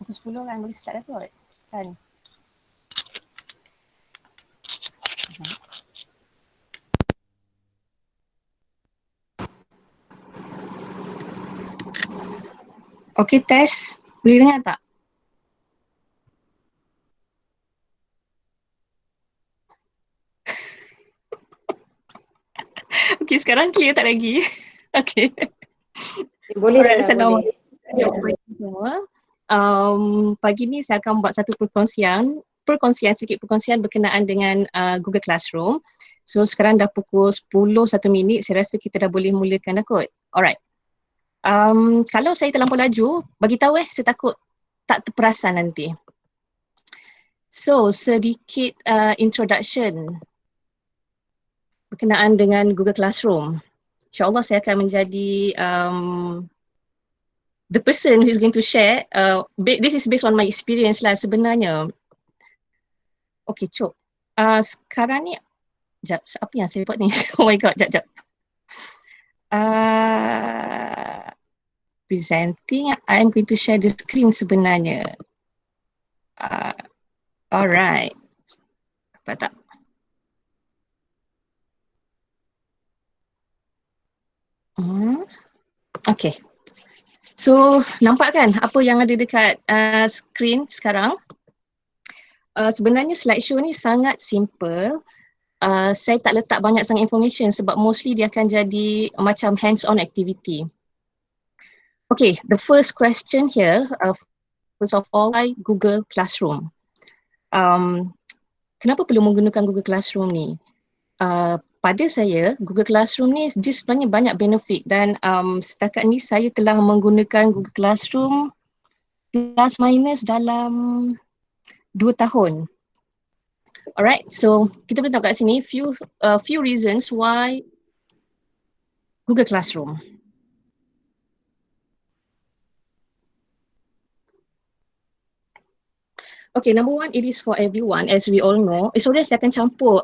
pukul 10 kan boleh start dah kot kan. Okey, test. Boleh dengar tak? Okey, sekarang clear tak lagi? Okey. Boleh Alright, dengar, boleh. Assalamualaikum semua. Pagi ni saya akan buat satu perkongsian sikit perkongsian berkenaan dengan Google Classroom. So sekarang dah pukul 10:01, saya rasa kita dah boleh mulakan dah kot. Alright. Kalau saya terlampau laju, bagi tahu saya takut tak terperasan nanti. So sedikit introduction berkenaan dengan Google Classroom. InsyaAllah saya akan menjadi the person who is going to share. This is based on my experience lah sebenarnya. Okay, Cok. Sekarang ni, sekejap, apa yang saya buat ni? Oh my god, sekejap. Presenting, I am going to share the screen sebenarnya. Alright. Apa tak? Okay. So, nampak kan apa yang ada dekat screen sekarang? Sebenarnya slideshow ni sangat simple. Saya tak letak banyak sangat information sebab mostly dia akan jadi macam hands-on activity. Okay, the first question here, first of all, why Google Classroom? Kenapa perlu menggunakan Google Classroom ni? Pada saya, Google Classroom ni dia sebenarnya banyak benefit dan setakat ni saya telah menggunakan Google Classroom plus minus dalam 2 tahun. Alright, so kita boleh tengok kat sini few reasons why Google Classroom. Okay, number one, it is for everyone, as we all know. Sorry, saya akan campur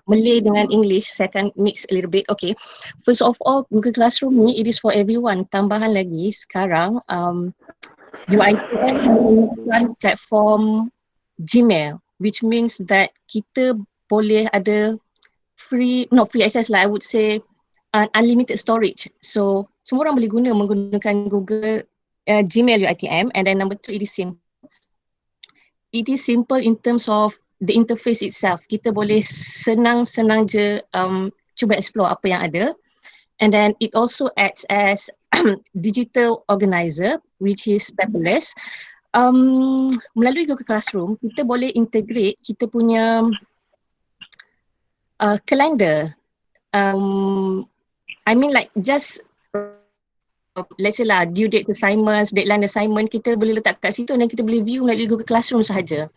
Malay dengan English, saya akan mix a little bit. Okay, first of all, Google Classroom ni, it is for everyone. Tambahan lagi, sekarang UiTM menggunakan platform Gmail, which means that kita boleh ada not free access lah, I would say unlimited storage. So, semua orang boleh menggunakan Google Gmail UiTM, and then number two, it is simple. It is simple in terms of the interface itself. Kita boleh senang-senang je cuba explore apa yang ada. And then it also acts as digital organizer, which is paperless. Melalui Google Classroom, kita boleh integrate kita punya calendar. I mean like just let's say lah due date assignments, deadline assignment, kita boleh letak kat situ dan kita boleh view melalui Google Classroom sahaja.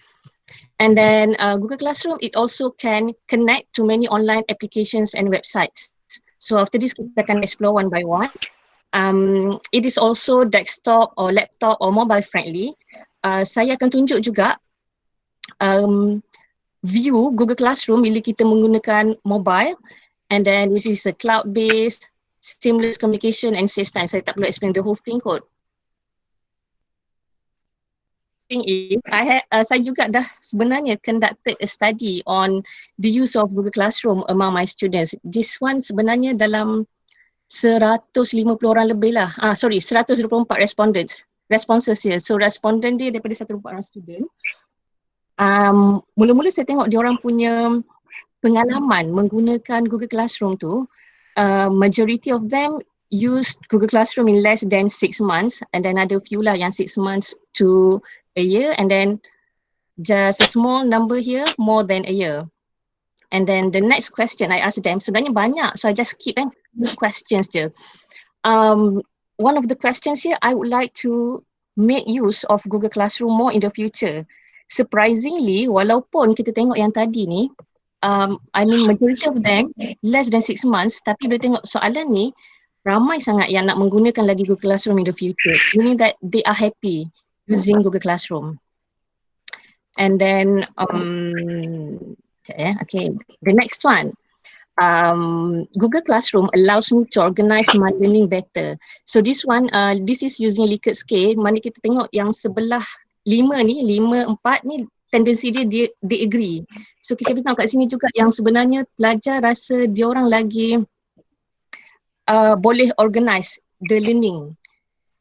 And then Google Classroom, it also can connect to many online applications and websites. So after this, kita akan explore one by one. It is also desktop or laptop or mobile friendly. Saya akan tunjuk juga view Google Classroom bila kita menggunakan mobile, and then which is a cloud-based, seamless communication and saves time. Saya tak perlu explain the whole thing kot. Saya juga dah sebenarnya conducted a study on the use of Google Classroom among my students. This one sebenarnya dalam 150 orang lebih lah. 124 responses here. So respondent dia daripada 124 orang student. Mula-mula saya tengok dia orang punya pengalaman menggunakan Google Classroom tu. Majority of them used Google Classroom in less than 6 months, and then ada few lah yang 6 months to a year, and then just a small number here more than a year. And then the next question I asked them, sebenarnya banyak, so I just keep questions je. One of the questions here, I would like to make use of Google Classroom more in the future. Surprisingly, walaupun kita tengok yang tadi ni, I mean majority of them less than 6 months, tapi bila tengok soalan ni, ramai sangat yang nak menggunakan lagi Google Classroom in the future, meaning that they are happy using Google Classroom. And then, okay, the next one. Google Classroom allows me to organize my learning better. So this one, this is using Likert scale. Mana kita tengok yang sebelah 5 ni, 5, 4 ni tendensi dia agree. So kita boleh tengok kat sini juga yang sebenarnya pelajar rasa dia orang lagi boleh organize the learning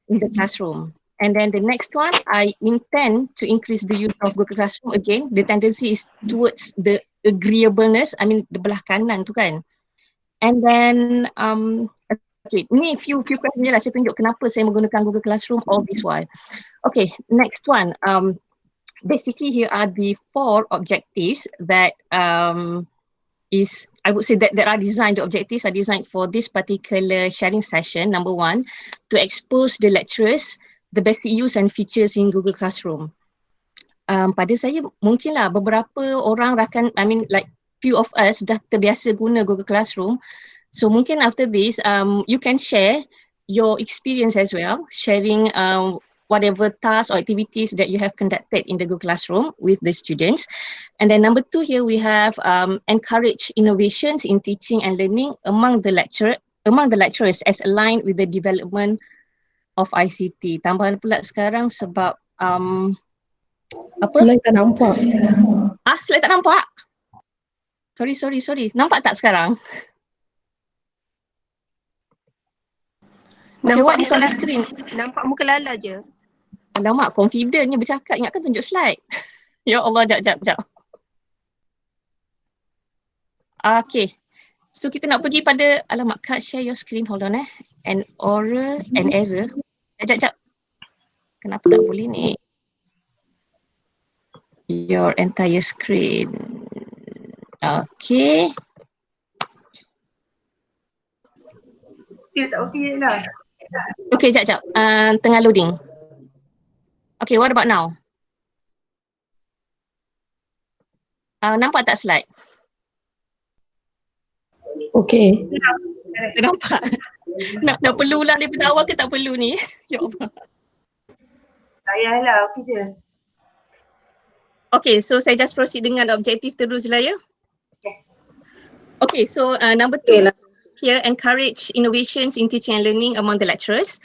in the classroom. And then the next one, I intend to increase the use of Google Classroom. Again, the tendency is towards the agreeableness, I mean the belah kanan tu kan. And then, okay, ni few questions je lah, saya tunjuk kenapa saya menggunakan Google Classroom all this while. Okay, next one. Basically here are the 4 objectives that is, I would say that are designed, the objectives are designed for this particular sharing session. Number 1, to expose the lecturers the basic use and features in Google Classroom. Pada saya mungkinlah beberapa orang rakan, I mean like few of us dah terbiasa guna Google Classroom. So mungkin after this, you can share your experience as well, sharing whatever tasks or activities that you have conducted in the Google Classroom with the students. And then number 2 here we have encourage innovations in teaching and learning among the lecturers as aligned with the development of ICT. Tambahan pula sekarang sebab apa? Slide tak nampak. Slide tak nampak? Sorry. Nampak tak sekarang? Okay, what is on the screen? Nampak muka Lala je. Alamak, confidentnya bercakap, ingatkan tunjuk slide. Ya Allah, jap. Okay. So kita nak pergi pada, alamak, can't share your screen, hold on an error. Jap. Kenapa tak boleh ni? Your entire screen. Okay. Okay, jap. Tengah loading. Okay, what about now? Nampak tak slide? Okay. Nampak? Nak perlulah daripada awal ke tak perlu ni? Ya Allah. Tak payahlah, okey je. Okay, so saya just proceed dengan objektif terus lah ya. Okay, so number 2 here, encourage innovations in teaching and learning among the lecturers.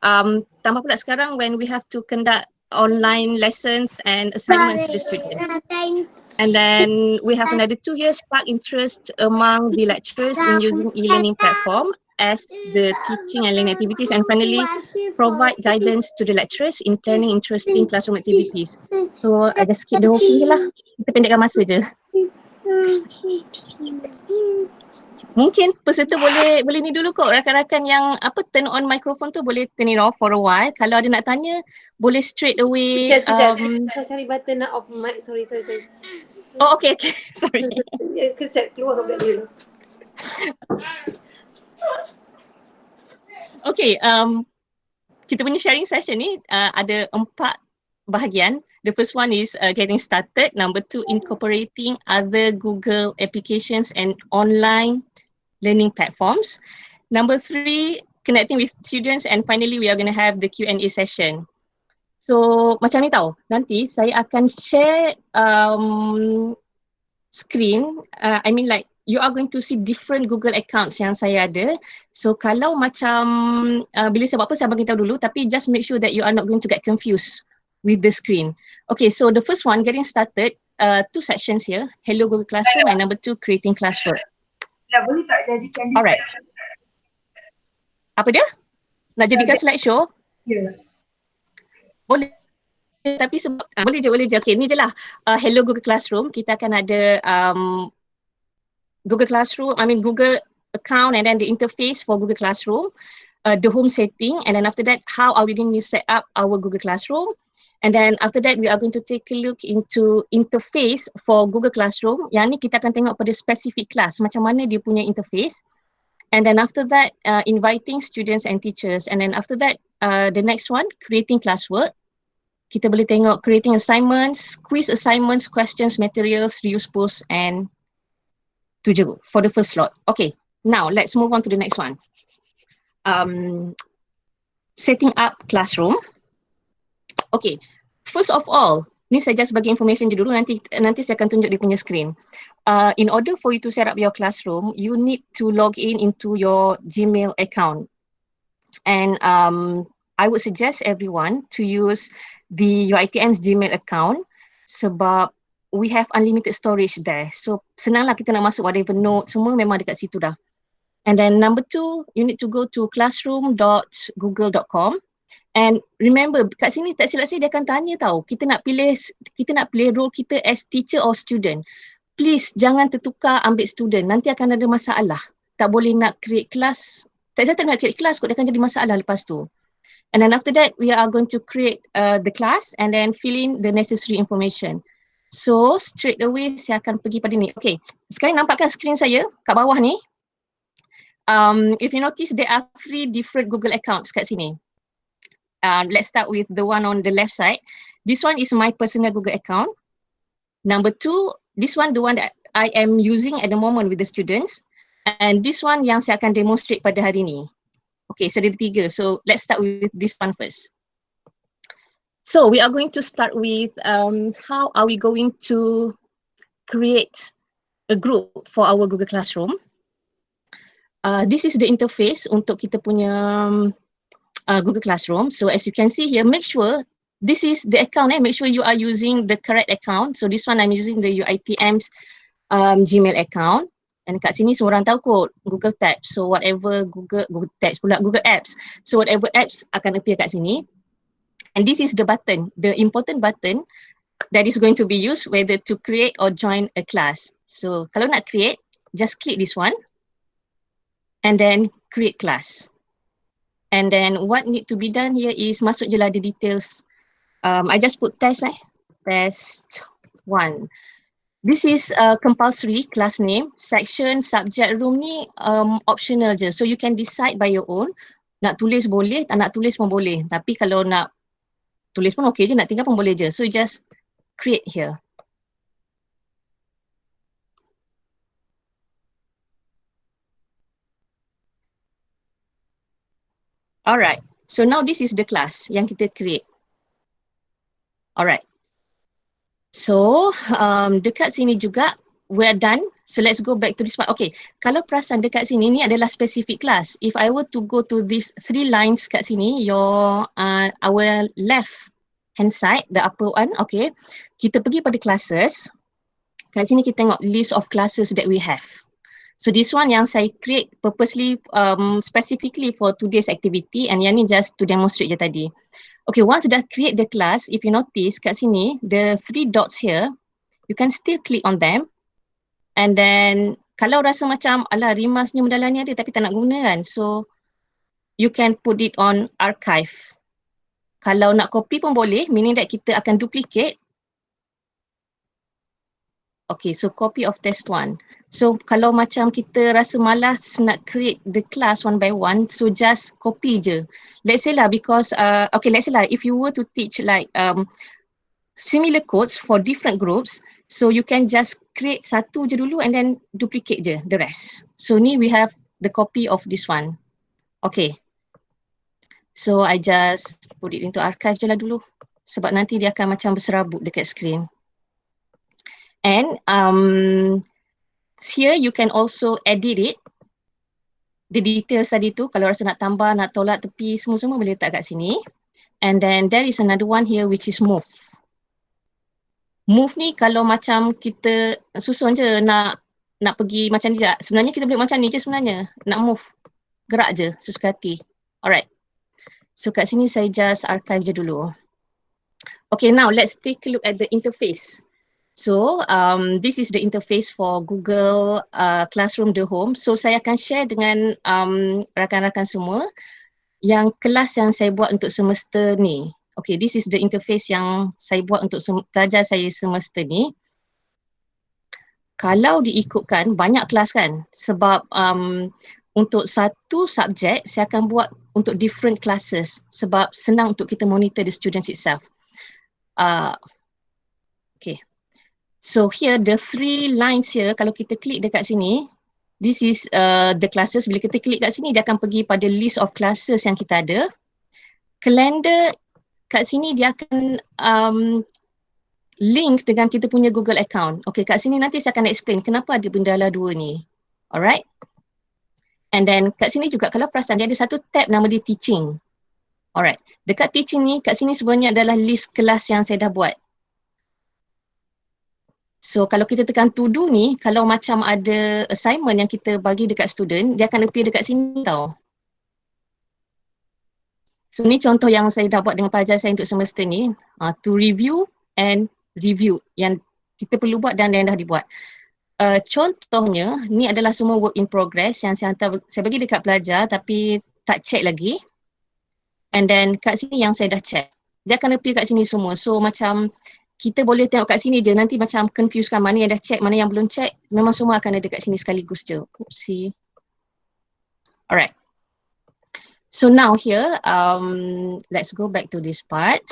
Tambah pula sekarang when we have to conduct online lessons and assignments to the students. And then we have another 2 years spark interest among the lecturers in using e-learning platform as the teaching and learning activities, and finally provide guidance to the lecturers in planning interesting classroom activities. So I just skip the whole thing je lah. Kita pendekkan masa je. Mungkin peserta boleh ni dulu kot, rakan-rakan yang turn on microphone tu boleh turn it off for a while. Kalau ada nak tanya boleh straight away. Sekejap. Saya cari button nak off mic. Sorry. Oh, okay. Sorry. Kejap, keluar kat dia dulu. Okay, kita punya sharing session ni ada 4 bahagian. The first one is getting started. Number 2, incorporating other Google applications and online learning platforms. Number 3, connecting with students, and finally we are going to have the Q&A session. So macam ni tau, nanti saya akan share screen, I mean like you are going to see different Google accounts yang saya ada. So kalau macam bila saya buat apa saya bagi tahu dulu, tapi just make sure that you are not going to get confused with the screen. Okay, so the first one, getting started, 2 sections here, Hello Google Classroom, and number 2, creating classwork. Boleh tak jadikan Alright. Apa dia? Nak jadikan slideshow? Ya. Boleh. Tapi sebab boleh je. Okay, ni je lah. Hello Google Classroom. Kita akan ada Google Classroom, Google account, and then the interface for Google Classroom, the home setting, and then after that, how are we going to set up our Google Classroom? And then after that, we are going to take a look into interface for Google Classroom. Yang ni kita akan tengok pada specific class, macam mana dia punya interface. And then after that, inviting students and teachers. And then after that, the next one, creating classwork. Kita boleh tengok creating assignments, quiz assignments, questions, materials, reuse posts, and tu je for the first slot. Okay, now let's move on to the next one. Setting up classroom. Okay, first of all, Ni saya just bagi information je dulu, nanti saya akan tunjuk di punya screen. In order for you to set up your classroom, you need to log in into your Gmail account. And I would suggest everyone to use the UiTM's Gmail account sebab we have unlimited storage there. So senanglah kita nak masuk whatever note, semua memang dekat situ dah. And then number 2, you need to go to classroom.google.com. And remember, kat sini tak silap saya dia akan tanya tahu, kita nak pilih role kita as teacher or student. Please jangan tertukar ambil student, nanti akan ada masalah. Tak boleh nak create class, tak nak create class kot, dia akan jadi masalah lepas tu. And then after that, we are going to create the class and then fill in the necessary information. So straight away saya akan pergi pada ni. Okay, sekarang nampakkan screen saya kat bawah ni. If you notice, there are 3 different Google accounts kat sini. Let's start with the one on the left side. This one is my personal Google account. Number 2, this one, the one that I am using at the moment with the students. And this one yang saya akan demonstrate pada hari ni. Okay, so ada 3. So let's start with this one first. So we are going to start with how are we going to create a group for our Google Classroom. This is the interface untuk kita punya Google Classroom. So as you can see here, make sure this is the account. Make sure you are using the correct account. So this one I'm using the UiTM's Gmail account. And kat sini semua orang tahu kot Google Tabs. So whatever Google Tabs pula, Google Apps. So whatever apps akan appear kat sini. And this is the button, the important button that is going to be used whether to create or join a class. So kalau nak create, just click this one and then create class. And then what need to be done here is masuk je lah the details. I just put test test 1. This is compulsory class name, section, subject, room ni optional je. So you can decide by your own. Nak tulis boleh, tak nak tulis pun boleh. Tapi kalau nak tulis pun okey je, nak tinggal pun boleh je. So just create here. Alright, so now this is the class yang kita create. Alright. So, dekat sini juga, we're done. So let's go back to this part. Okay, kalau perasan dekat sini, ni adalah specific class. If I were to go to these 3 lines kat sini, our left hand side, the upper one, okay. Kita pergi pada classes. Kat sini kita tengok list of classes that we have. So this one yang saya create purposely, specifically for today's activity, and yang ni just to demonstrate je tadi. Okay, once dah create the class, if you notice kat sini, the 3 dots here, you can still click on them. And then, kalau rasa macam, alah rimasnya benda ni ada tapi tak nak guna kan, so you can put it on archive. Kalau nak copy pun boleh, meaning that kita akan duplicate. Okay, so copy of test 1. So kalau macam kita rasa malas nak create the class one by one, so just copy je. Let's say lah because, okay let's say lah if you were to teach like similar codes for different groups, so you can just create satu je dulu and then duplicate je the rest. So ni we have the copy of this one. Okay. So I just put it into archive je lah dulu sebab nanti dia akan macam berserabut dekat screen. And here you can also edit it. The details tadi tu, kalau rasa nak tambah, nak tolak tepi, semua-semua boleh letak kat sini. And then there is another one here which is move. Move ni kalau macam kita susun je nak pergi macam ni je. Sebenarnya kita boleh macam ni je sebenarnya. Nak move, gerak je sesuka hati. Alright. So kat sini saya just archive je dulu. Okay, now let's take a look at the interface. So this is the interface for Google Classroom The Home. So saya akan share dengan rakan-rakan semua yang kelas yang saya buat untuk semester ni. Okay, this is the interface yang saya buat untuk pelajar saya semester ni. Kalau diikutkan banyak kelas kan, sebab untuk satu subjek saya akan buat untuk different classes sebab senang untuk kita monitor the students itself. Okay. So here the 3 lines here, kalau kita klik dekat sini, this is the classes. Bila kita klik kat sini, dia akan pergi pada list of classes yang kita ada. Calendar kat sini dia akan link dengan kita punya Google account. Okay, kat sini nanti saya akan explain kenapa ada bendala 2 ni. Alright. And then kat sini juga kalau perasan dia ada satu tab nama dia teaching. Alright. Dekat teaching ni, kat sini sebenarnya adalah list kelas yang saya dah buat. So kalau kita tekan to do ni, kalau macam ada assignment yang kita bagi dekat student, dia akan appear dekat sini tau. So ni contoh yang saya dah buat dengan pelajar saya untuk semester ni, to review and review yang kita perlu buat dan yang dah dibuat. Contohnya, ni adalah semua work in progress yang saya hantar, saya bagi dekat pelajar tapi tak check lagi. And then kat sini yang saya dah check. Dia akan appear kat sini semua. So macam kita boleh tengok kat sini je, nanti macam confuse kan mana yang dah check, mana yang belum check, memang semua akan ada kat sini sekaligus je. Oopsie. Alright. So now here, let's go back to this part.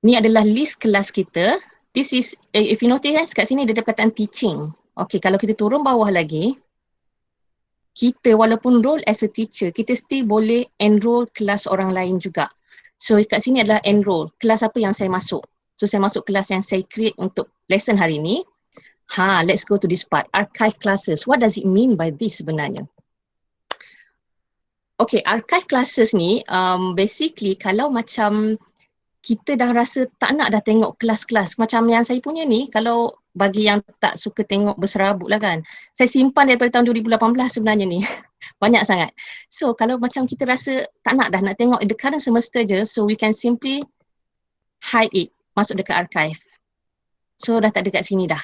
Ni adalah list kelas kita. This is, if you notice kat sini ada perkataan teaching. Okay, kalau kita turun bawah lagi, kita walaupun role as a teacher, kita still boleh enroll kelas orang lain juga. So kat sini adalah enroll, kelas apa yang saya masuk. So saya masuk kelas yang saya create untuk lesson hari ni. Let's go to this part, archive classes. What does it mean by this sebenarnya? Okay, archive classes ni basically kalau macam kita dah rasa tak nak dah tengok kelas-kelas. Macam yang saya punya ni, kalau bagi yang tak suka tengok berserabut lah kan. Saya simpan daripada tahun 2018 sebenarnya ni. Banyak sangat. So kalau macam kita rasa tak nak dah nak tengok the current semester je, so we can simply hide it, masuk dekat archive. So dah tak ada kat sini dah.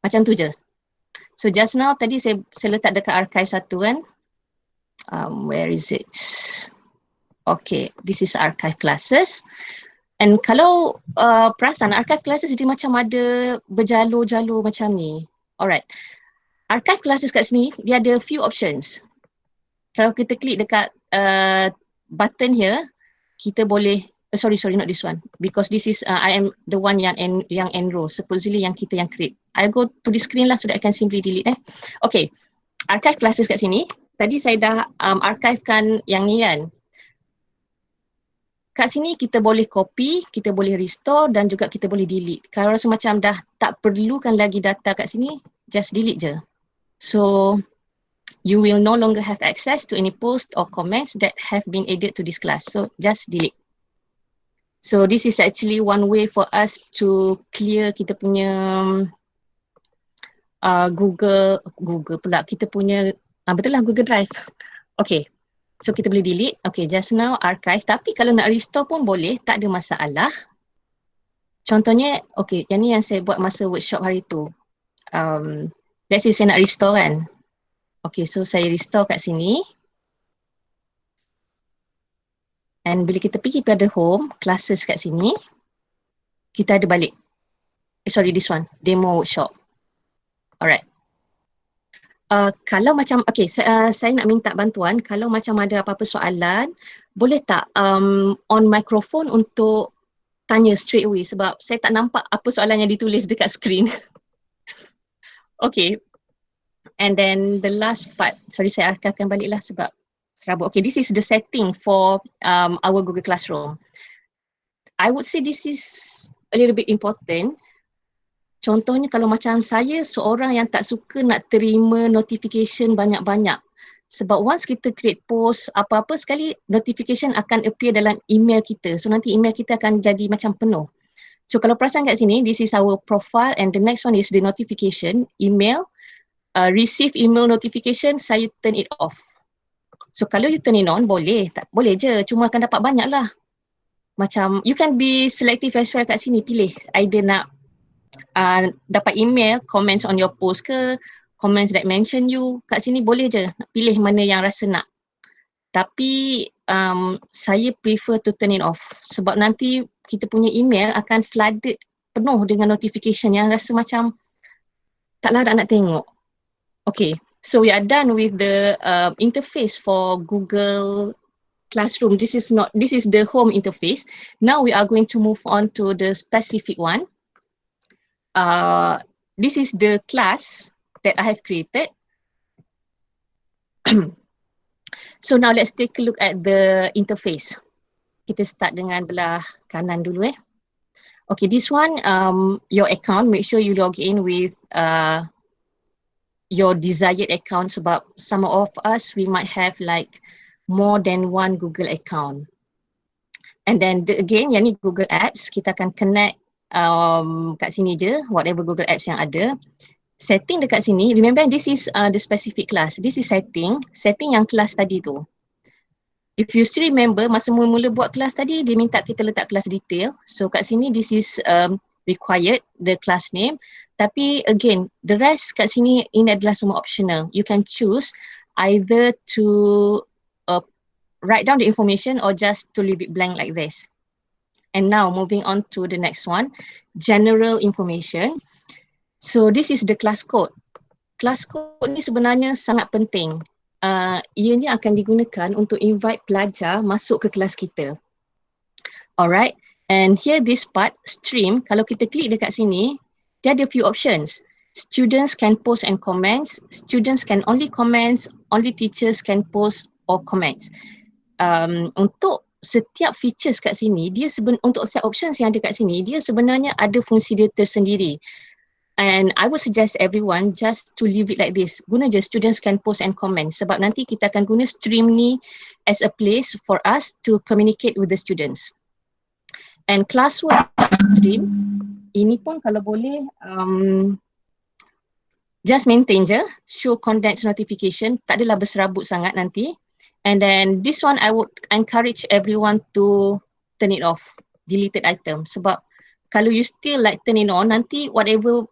Macam tu je. So just now tadi saya letak dekat archive satu kan. Where is it? Okay, this is archive classes. And kalau perasan archive classes dia macam ada berjalur-jalur macam ni. Alright. Archive classes kat sini dia ada few options. Kalau kita klik dekat button here, kita boleh sorry not this one because this is I am the one yang enroll, supposedly yang kita yang create. I go to the screen lah so that I can simply delete Okay. Archive classes kat sini. Tadi saya dah archivekan yang ni kan. Kat sini kita boleh copy, kita boleh restore dan juga kita boleh delete. Kalau rasa macam dah tak perlukan lagi data kat sini, just delete je. So, you will no longer have access to any post or comments that have been added to this class. So, just delete. So, this is actually one way for us to clear kita punya Google pula, kita punya, betul lah Google Drive. Okay. So kita boleh delete, okay just now archive, tapi kalau nak restore pun boleh, tak ada masalah. Contohnya, okay yang ni yang saya buat masa workshop hari tu. Let's say saya nak restore kan. Okay so saya restore kat sini. And bila kita pergi pada home, classes kat sini, kita ada balik. Sorry this one, demo workshop. Alright. Kalau macam, okay, saya nak minta bantuan, kalau macam ada apa-apa soalan, boleh tak on microphone untuk tanya straight away sebab saya tak nampak apa soalan yang ditulis dekat screen. Okay. And then the last part, sorry saya archivekan balik lah sebab serabut. Okay, this is the setting for our Google Classroom. I would say this is a little bit important. Contohnya kalau macam saya seorang yang tak suka nak terima notification banyak-banyak. Sebab once kita create post, apa-apa sekali notification akan appear dalam email kita. So nanti email kita akan jadi macam penuh. So kalau perasan kat sini, this is our profile and the next one is the notification, email. Receive email notification, saya turn it off. So kalau you turn it on, boleh. Tak, boleh je, cuma akan dapat banyak lah. Macam, you can be selective as well kat sini, pilih. Either nak dapat email, comments on your post ke, comments that mention you, kat sini boleh je, pilih mana yang rasa nak. Tapi saya prefer to turn it off sebab nanti kita punya email akan flooded penuh dengan notification yang rasa macam tak larat nak tengok. Okay, so we are done with the interface for Google Classroom. This is the home interface. Now we are going to move on to the specific one. This is the class that I have created. So now let's take a look at the interface. Kita start dengan belah kanan dulu Okay, this one, your account, make sure you log in with your desired account sebab some of us, we might have like more than one Google account. And then again, yang ni Google Apps, kita akan connect kat sini je, whatever Google Apps yang ada. Setting dekat sini, remember this is the specific class. This is setting yang kelas tadi tu. If you still remember, masa mula-mula buat kelas tadi, dia minta kita letak kelas detail. So kat sini, this is required, the class name. Tapi again, the rest kat sini, ini adalah semua optional. You can choose either to write down the information or just to leave it blank like this. And now, moving on to the next one, general information. So this is the class code. Class code ni sebenarnya sangat penting. Ianya akan digunakan untuk invite pelajar masuk ke kelas kita. Alright, and here this part, stream, kalau kita klik dekat sini, dia ada few options. Students can post and comments, students can only comments, only teachers can post or comments. Untuk setiap features kat sini, untuk setiap options yang ada kat sini, dia sebenarnya ada fungsi dia tersendiri. And I would suggest everyone just to leave it like this. Guna je students can post and comment sebab nanti kita akan guna stream ni as a place for us to communicate with the students. And classwork stream, ini pun kalau boleh just maintain je, show content notification, tak adalah berserabut sangat nanti. And then this one I would encourage everyone to turn it off, deleted item. Sebab kalau you still like turn it on, nanti whatever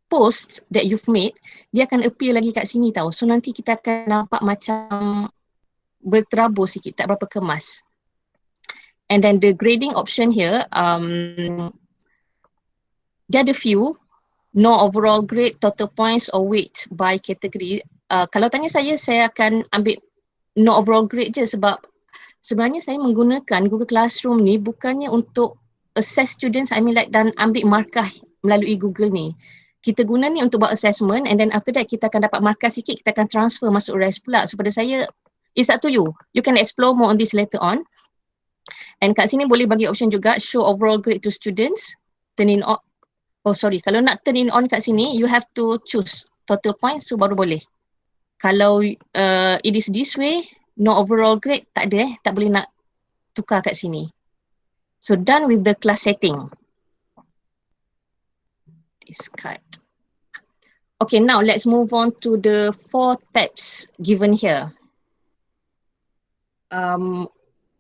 post that you've made, dia akan appear lagi kat sini tau. So nanti kita akan nampak macam berterabur sikit, tak berapa kemas. And then the grading option here, dia ada few, no overall grade, total points or weight by category. Kalau tanya saya akan ambil no overall grade je sebab sebenarnya saya menggunakan Google Classroom ni bukannya untuk assess students, dan ambil markah melalui Google ni. Kita guna ni untuk buat assessment and then after that kita akan dapat markah sikit, kita akan transfer masuk RES pula. So pada saya, it's up to you. You can explore more on this later on. And kat sini boleh bagi option juga, show overall grade to students, turn in on. Oh sorry, kalau nak turn in on kat sini, you have to choose total points, so baru boleh. Kalau it is this way, no overall grade, tak ada tak boleh nak tukar kat sini. So done with the class setting. Discard. Okay, now let's move on to the 4 tabs given here.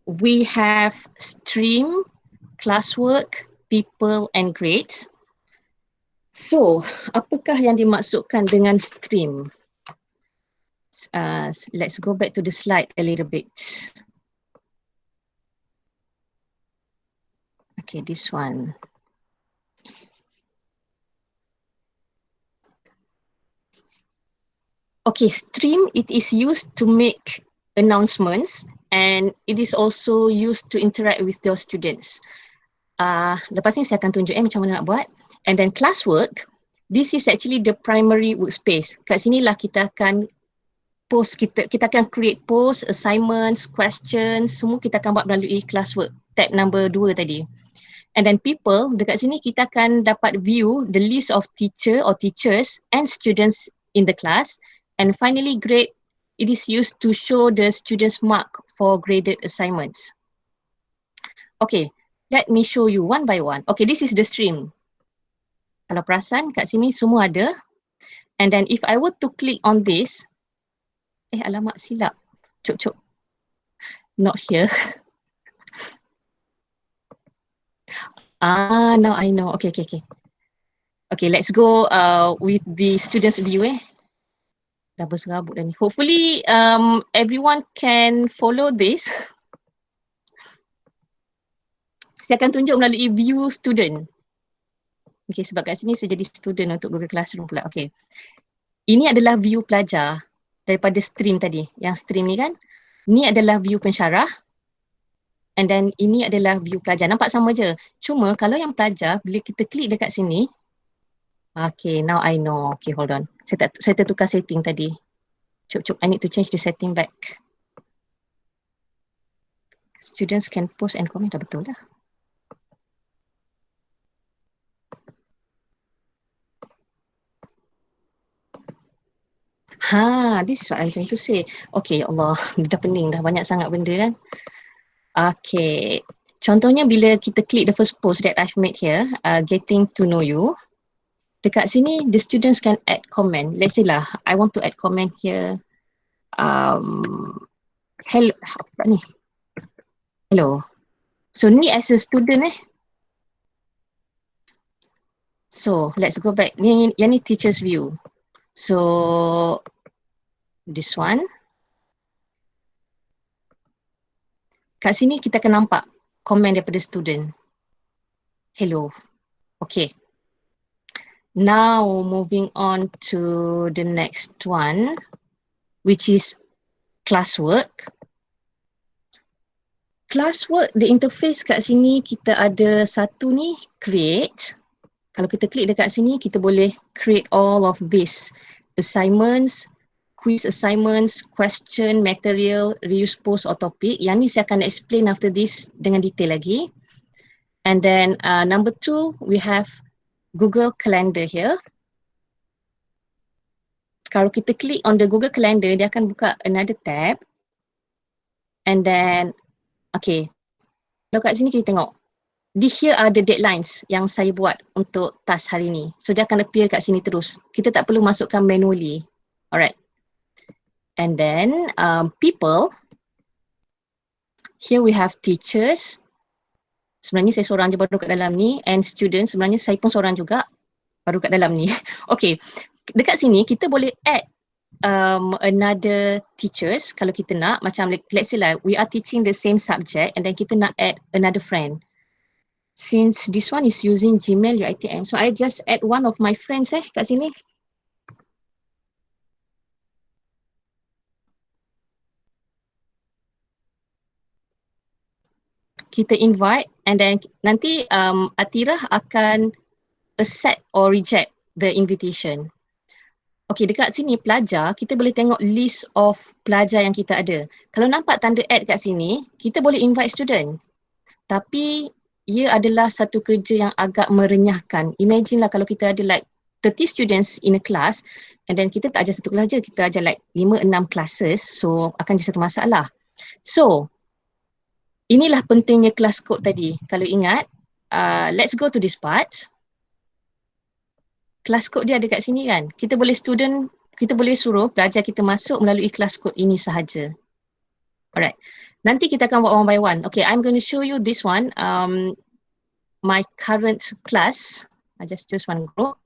We have stream, classwork, people and grades. So, apakah yang dimaksudkan dengan stream? Let's go back to the slide a little bit. Okay, this one. Okay, stream, it is used to make announcements and it is also used to interact with your students. Lepas ni saya akan tunjuk macam mana nak buat. And then classwork, this is actually the primary workspace. Kat sinilah kita akan post, kita akan create post, assignments, questions, semua kita akan buat melalui classwork, tab number 2 tadi. And then people, dekat sini kita akan dapat view the list of teacher or teachers and students in the class. And finally grade, it is used to show the students' mark for graded assignments. Okay, let me show you one by one. Okay, this is the stream. Kalau perasan kat sini semua ada. And then if I were to click on this, alamak silap. Cuk. Not here. Now I know. Okay. Okay, let's go with the students view Dah berserabut dah ni. Hopefully everyone can follow this. Saya akan tunjuk melalui view student. Okay, sebab kat sini saya jadi student untuk Google Classroom pula. Okay. Ini adalah view pelajar daripada stream tadi. Yang stream ni kan. Ni adalah view pensyarah. And then ini adalah view pelajar. Nampak sama je. Cuma kalau yang pelajar, bila kita klik dekat sini. Okay, now I know. Okay, hold on. Saya tertukar setting tadi. Cuk, I need to change the setting back. Students can post and comment. Dah betul lah. This is what I'm trying to say. Okay, ya Allah, dah pening dah, banyak sangat benda kan. Okay, contohnya bila kita klik the first post that I've made here, getting to know you. Dekat sini, the students can add comment. Let's say lah, I want to add comment here. Hello, apa ni? Hello. So ni as a student So let's go back. Yang ni teacher's view. So this one. Kat sini kita akan nampak komen daripada student. Hello. Okay. Now moving on to the next one, which is classwork. Classwork, the interface kat sini kita ada satu ni, create. Kalau kita klik dekat sini, kita boleh create all of this. Assignments, quiz assignments, question, material, reuse post or topic. Yang ni saya akan explain after this dengan detail lagi. And then number 2, we have Google Calendar here. Kalau kita klik on the Google Calendar, dia akan buka another tab. And then, okay. Kalau kat sini kita tengok. Here are the deadlines yang saya buat untuk task hari ni. So dia akan appear kat sini terus. Kita tak perlu masukkan manually. Alright. And then people. Here we have teachers. Sebenarnya saya seorang je baru kat dalam ni. And students, sebenarnya saya pun seorang juga baru kat dalam ni. Okay. Dekat sini kita boleh add another teachers kalau kita nak. Macam let's say lah, we are teaching the same subject and then kita nak add another friend. Since this one is using Gmail UiTM, so I just add one of my friends kat sini. Kita invite and then nanti Atirah akan accept or reject the invitation. Okay, dekat sini pelajar, kita boleh tengok list of pelajar yang kita ada. Kalau nampak tanda add kat sini, kita boleh invite student. Tapi ia adalah satu kerja yang agak merenyahkan. Imagine lah kalau kita ada like 30 students in a class and then kita tak ajar satu kelas je, kita ajar like 5-6 classes, so akan jadi satu masalah. So, inilah pentingnya kelas code tadi. Kalau ingat, let's go to this part. Kelas code dia ada kat sini kan. Kita boleh suruh pelajar kita masuk melalui kelas code ini sahaja. Alright. Nanti kita akan buat one by one. Okay, I'm going to show you this one. My current class. I just choose one group.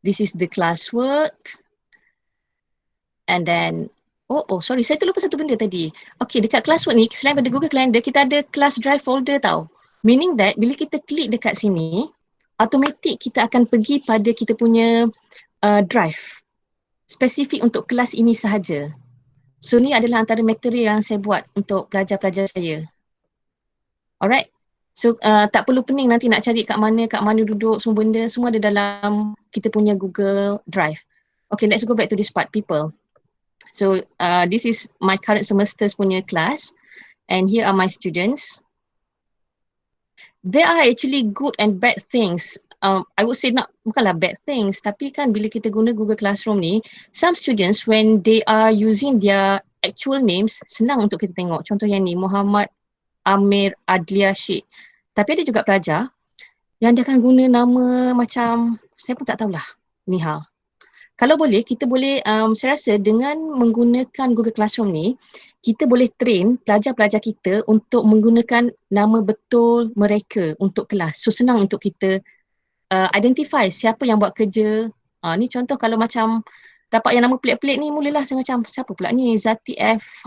This is the classwork. And then, sorry, saya terlupa satu benda tadi. Okay, dekat classwork ni, selain pada Google Calendar, kita ada class drive folder tau. Meaning that, bila kita klik dekat sini, automatik kita akan pergi pada kita punya drive. Spesifik untuk kelas ini sahaja. So ni adalah antara material yang saya buat untuk pelajar-pelajar saya. Alright. So tak perlu pening nanti nak cari kat mana duduk semua benda, semua ada dalam kita punya Google Drive. Okay, let's go back to this part, people. So this is my current semester's punya class and here are my students. There are actually good and bad things. I would say bukanlah bad things, tapi kan bila kita guna Google Classroom ni, some students when they are using their actual names, senang untuk kita tengok. Contoh yang ni, Muhammad Amir Adlia Sheikh. Tapi ada juga pelajar yang dia akan guna nama macam, saya pun tak tahulah, Niha. Kalau boleh, kita boleh, saya rasa dengan menggunakan Google Classroom ni, kita boleh train pelajar-pelajar kita untuk menggunakan nama betul mereka untuk kelas. So senang untuk kita identify siapa yang buat kerja. Ni contoh kalau macam dapat yang nama pelik-pelik ni, mulalah saya macam siapa pula ni, Zati F,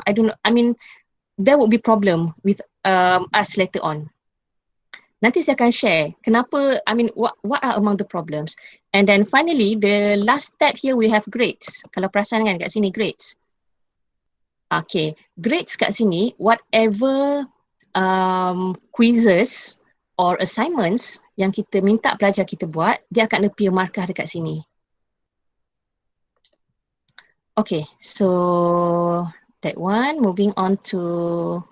there would be problem with us later on. Nanti saya akan share kenapa, what are among the problems. And then finally, the last step here we have grades. Kalau perasan kan kat sini, grades. Okay, grades kat sini, whatever quizzes or assignments yang kita minta pelajar kita buat, dia akan appear markah dekat sini. Okay, so that one, moving on to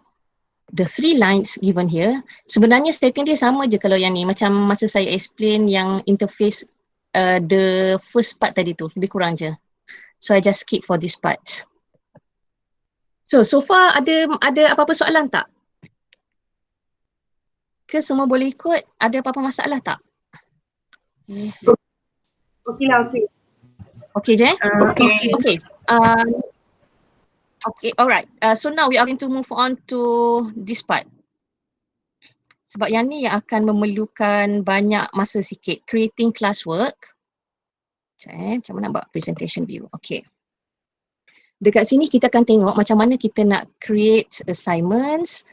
the 3 lines given here, sebenarnya setting dia sama je kalau yang ni, macam masa saya explain yang interface the first part tadi tu, lebih kurang je. So I just skip for this part. So far ada apa-apa soalan tak? Ke semua boleh ikut? Ada apa-apa masalah tak? Okey lah, okey. Okay je? Okay. Okay, alright. So now we are going to move on to this part. Sebab yang ni yang akan memerlukan banyak masa sikit. Creating classwork. Macam mana buat presentation view? Okay. Dekat sini kita akan tengok macam mana kita nak create assignments,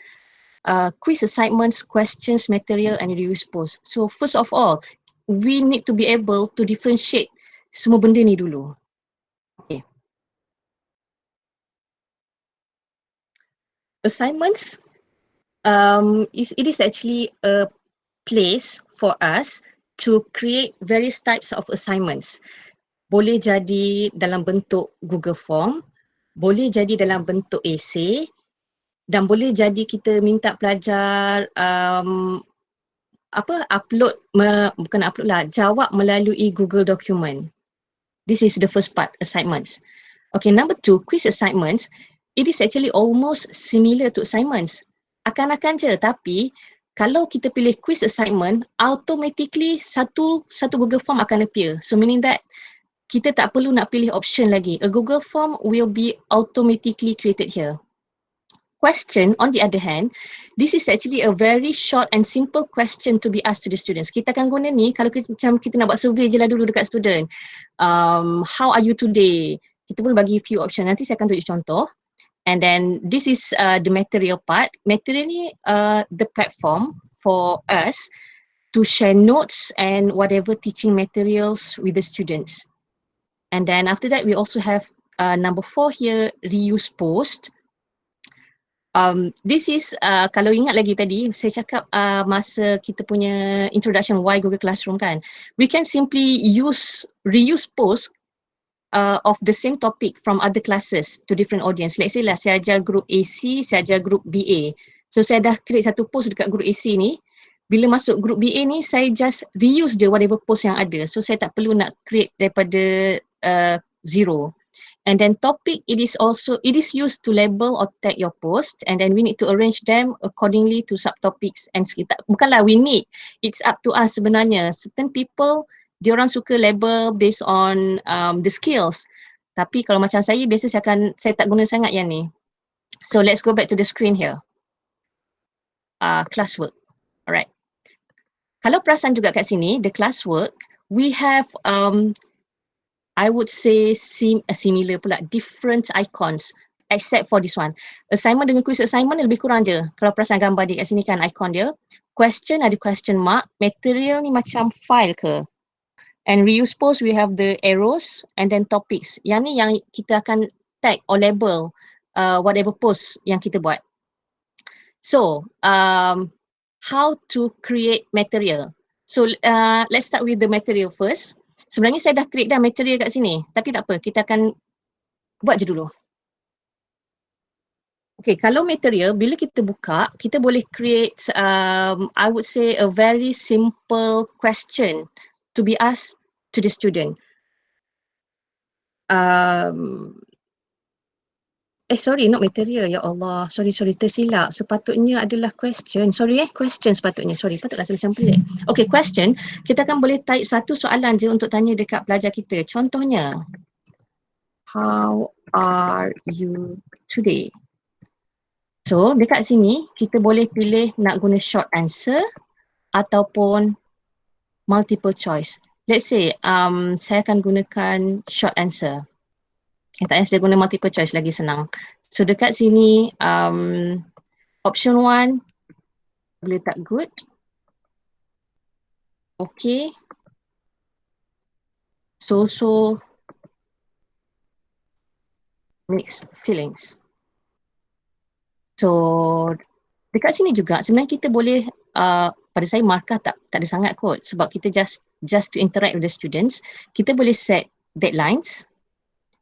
quiz assignments, questions, material and reuse post. So first of all, we need to be able to differentiate semua benda ni dulu. Okay. Assignments, it is actually a place for us to create various types of assignments. Boleh jadi dalam bentuk Google Form, boleh jadi dalam bentuk essay, dan boleh jadi kita minta pelajar jawab melalui Google Document. This is the first part, assignments. Okay, number 2, quiz assignments. It is actually almost similar to assignments. Akan-akan je, tapi kalau kita pilih quiz assignment, automatically satu Google Form akan appear. So meaning that kita tak perlu nak pilih option lagi. A Google Form will be automatically created here. Question, on the other hand, this is actually a very short and simple question to be asked to the students. Kita akan guna ni kalau macam kita nak buat survey je lah dulu dekat student. How are you today? Kita pun bagi few option. Nanti saya akan tunjuk contoh. And then this is the material part. Material ni the platform for us to share notes and whatever teaching materials with the students. And then after that we also have number 4 here, reuse post. This is kalau ingat lagi tadi saya cakap masa kita punya introduction why Google Classroom kan, we can simply reuse post of the same topic from other classes to different audience. Let's say lah saya ajar group AC, saya ajar group BA. So saya dah create satu post dekat group AC ni. Bila masuk group BA ni saya just reuse je whatever post yang ada. So saya tak perlu nak create daripada zero. And then topic, it is used to label or tag your post, and then we need to arrange them accordingly to subtopics and bukanlah we need, it's up to us sebenarnya. Certain people diorang suka label based on the skills. Tapi kalau macam saya, biasa saya tak guna sangat yang ni. So let's go back to the screen here. Classwork. Alright. Kalau perasan juga kat sini, the classwork, we have I would say similar pula, different icons except for this one. Assignment dengan quiz assignment lebih kurang je. Kalau perasan gambar di kat sini kan icon dia. Question ada question mark, material ni macam file ke. And reuse post we have the arrows and then topics. Yang ni yang kita akan tag or label whatever post yang kita buat. So, how to create material. So, let's start with the material first. Sebenarnya saya dah create dah material kat sini. Tapi tak apa, kita akan buat je dulu. Okay, kalau material, bila kita buka, kita boleh create, I would say a very simple question to be asked to the student. Sorry, not material. Ya Allah, sorry, tersilap. Sepatutnya adalah question. Question sepatutnya. Sorry, patut rasa macam pelik. Okay, question. Kita akan boleh type satu soalan je untuk tanya dekat pelajar kita. Contohnya, how are you today? So, dekat sini, kita boleh pilih nak guna short answer ataupun multiple choice. Let's say, saya akan gunakan short answer. Tak payah saya guna multiple choice, lagi senang. So dekat sini, option 1, boleh tak good. Okay. So mixed feelings. So dekat sini juga sebenarnya kita boleh, pada saya markah tak ada sangat kot sebab kita just to interact with the students. Kita boleh set deadlines.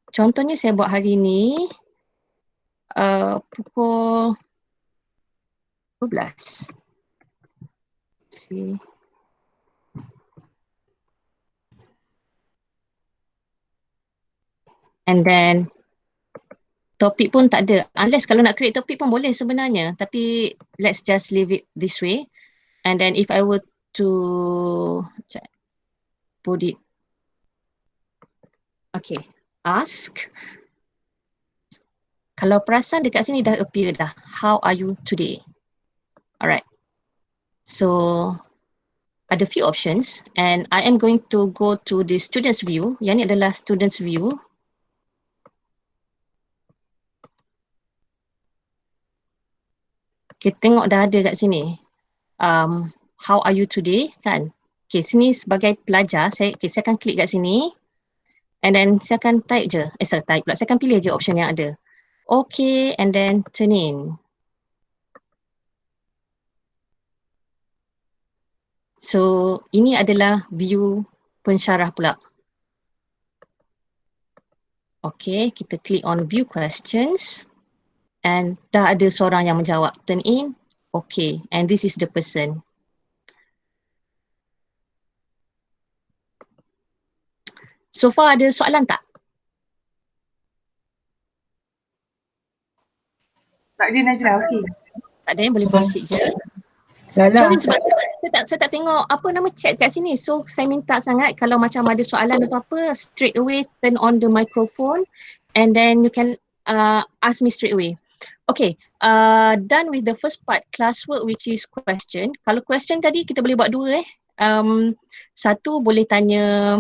Contohnya saya buat hari ni pukul 12. See. And then topik pun tak ada. Unless kalau nak create topik pun boleh sebenarnya. Tapi let's just leave it this way. And then if I were to put it, okay, ask. Kalau perasan dekat sini dah appear dah. How are you today? Alright. So ada few options and I am going to go to the students view. Yang ni adalah students view. Kita tengok dah ada kat sini. How are you today? Kan? Okay, sini sebagai pelajar, saya akan klik kat sini. And then saya akan type je. Saya akan pilih je option yang ada. Okay, and then turn in. So, ini adalah view pensyarah pula. Okay, kita klik on view questions. And dah ada seorang yang menjawab. Turn in. Okay, and this is the person. So far ada soalan tak? Tak ada Najla, okey. Tak ada yang boleh proceed je. Lala. Sorry sebab saya tak tengok apa nama chat kat sini. So saya minta sangat kalau macam ada soalan atau apa, straight away turn on the microphone and then you can ask me straight away. Okay, done with the first part, classwork which is question. Kalau question tadi kita boleh buat dua satu boleh tanya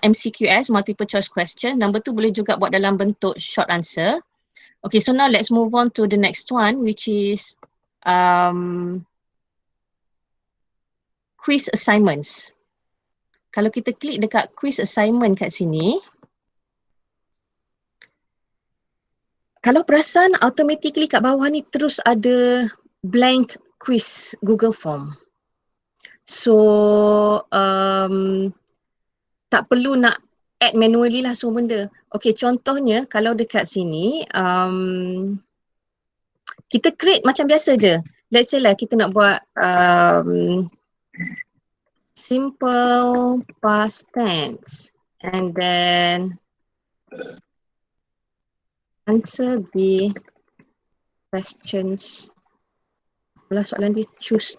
MCQS, multiple choice question. Number two boleh juga buat dalam bentuk short answer. Okay, so now let's move on to the next one which is quiz assignments. Kalau kita klik dekat quiz assignment kat sini, kalau perasan automatically kat bawah ni terus ada blank quiz Google Form. So tak perlu nak add manually lah semua benda. Okay, contohnya kalau dekat sini kita create macam biasa je. Let's say lah kita nak buat simple past tense and then answer the questions. Alah, soalan dia choose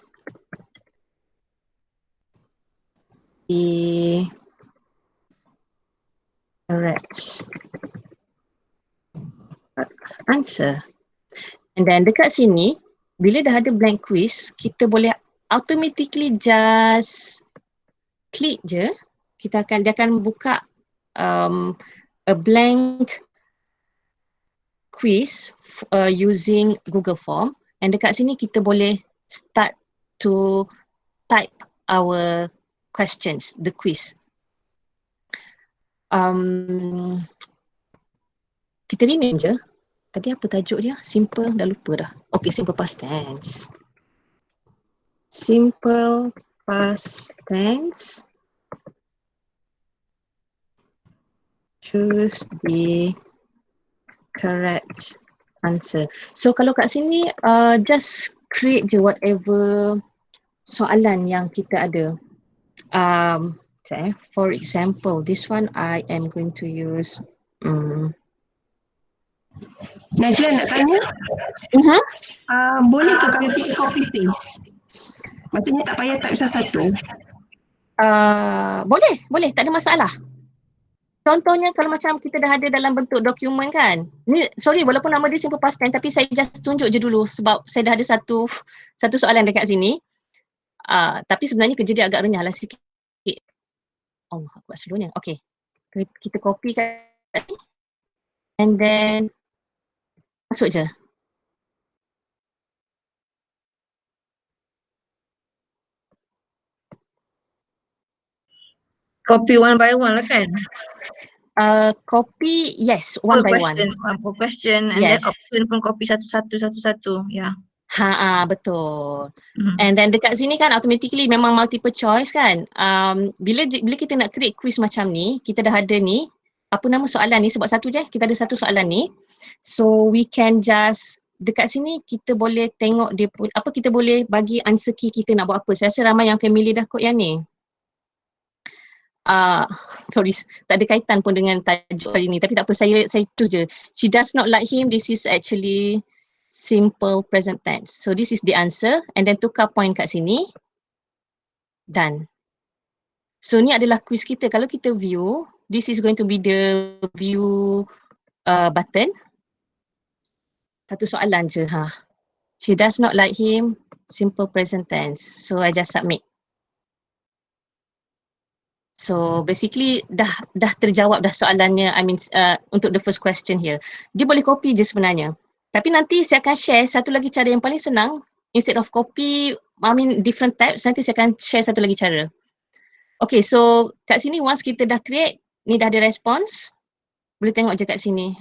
the correct answer. And then dekat sini, bila dah ada blank quiz, kita boleh automatically just klik je. Dia akan buka a blank quiz using Google Form, and dekat sini kita boleh start to type our questions, the quiz. Kita rename je. Tadi apa tajuk dia? Simple, dah lupa dah. Okay, simple past tense. Simple past tense. Choose the correct answer. So kalau kat sini just create je whatever soalan yang kita ada. For example, this one I am going to use Najla nak tanya, boleh ke kalau kita copy paste? Maksudnya tak payah type satu-satu. Boleh, tak ada masalah. Contohnya kalau macam kita dah ada dalam bentuk dokumen kan. Ni sorry walaupun nama dia simple past tense tapi saya just tunjuk je dulu sebab saya dah ada satu soalan dekat sini. Tapi sebenarnya kerja dia agak renyah lah sikit. Allah, aku buat slownya. Okay. Kita copy kan. And then masuk je. Copy one by one lah kan? Copy, yes, one by one. One per question and Yes. then option pun copy satu-satu. Ya. Betul. And then dekat sini kan automatically memang multiple choice kan. Bila kita nak create quiz macam ni, kita dah ada ni, apa nama soalan ni, sebab satu je, kita ada satu soalan ni. So we can just dekat sini kita boleh tengok dia pun, apa kita boleh bagi answer key kita nak buat apa. Saya rasa ramai yang familiar dah kot yang ni. Sorry, tak ada kaitan pun dengan tajuk hari ni, tapi tak apa, saya terus je. She does not like him, this is actually simple present tense. So this is the answer, and then tukar point kat sini. Done. So ni adalah quiz kita. Kalau kita view, this is going to be the view button. Satu soalan je. She does not like him, simple present tense. So I just submit. So basically dah terjawab dah soalannya, I mean untuk the first question here. Dia boleh copy je sebenarnya. Tapi nanti saya akan share satu lagi cara yang paling senang. Instead of copy, I mean different types, nanti saya akan share satu lagi cara. Okay, so kat sini once kita dah create, ni dah ada response. Boleh tengok je kat sini.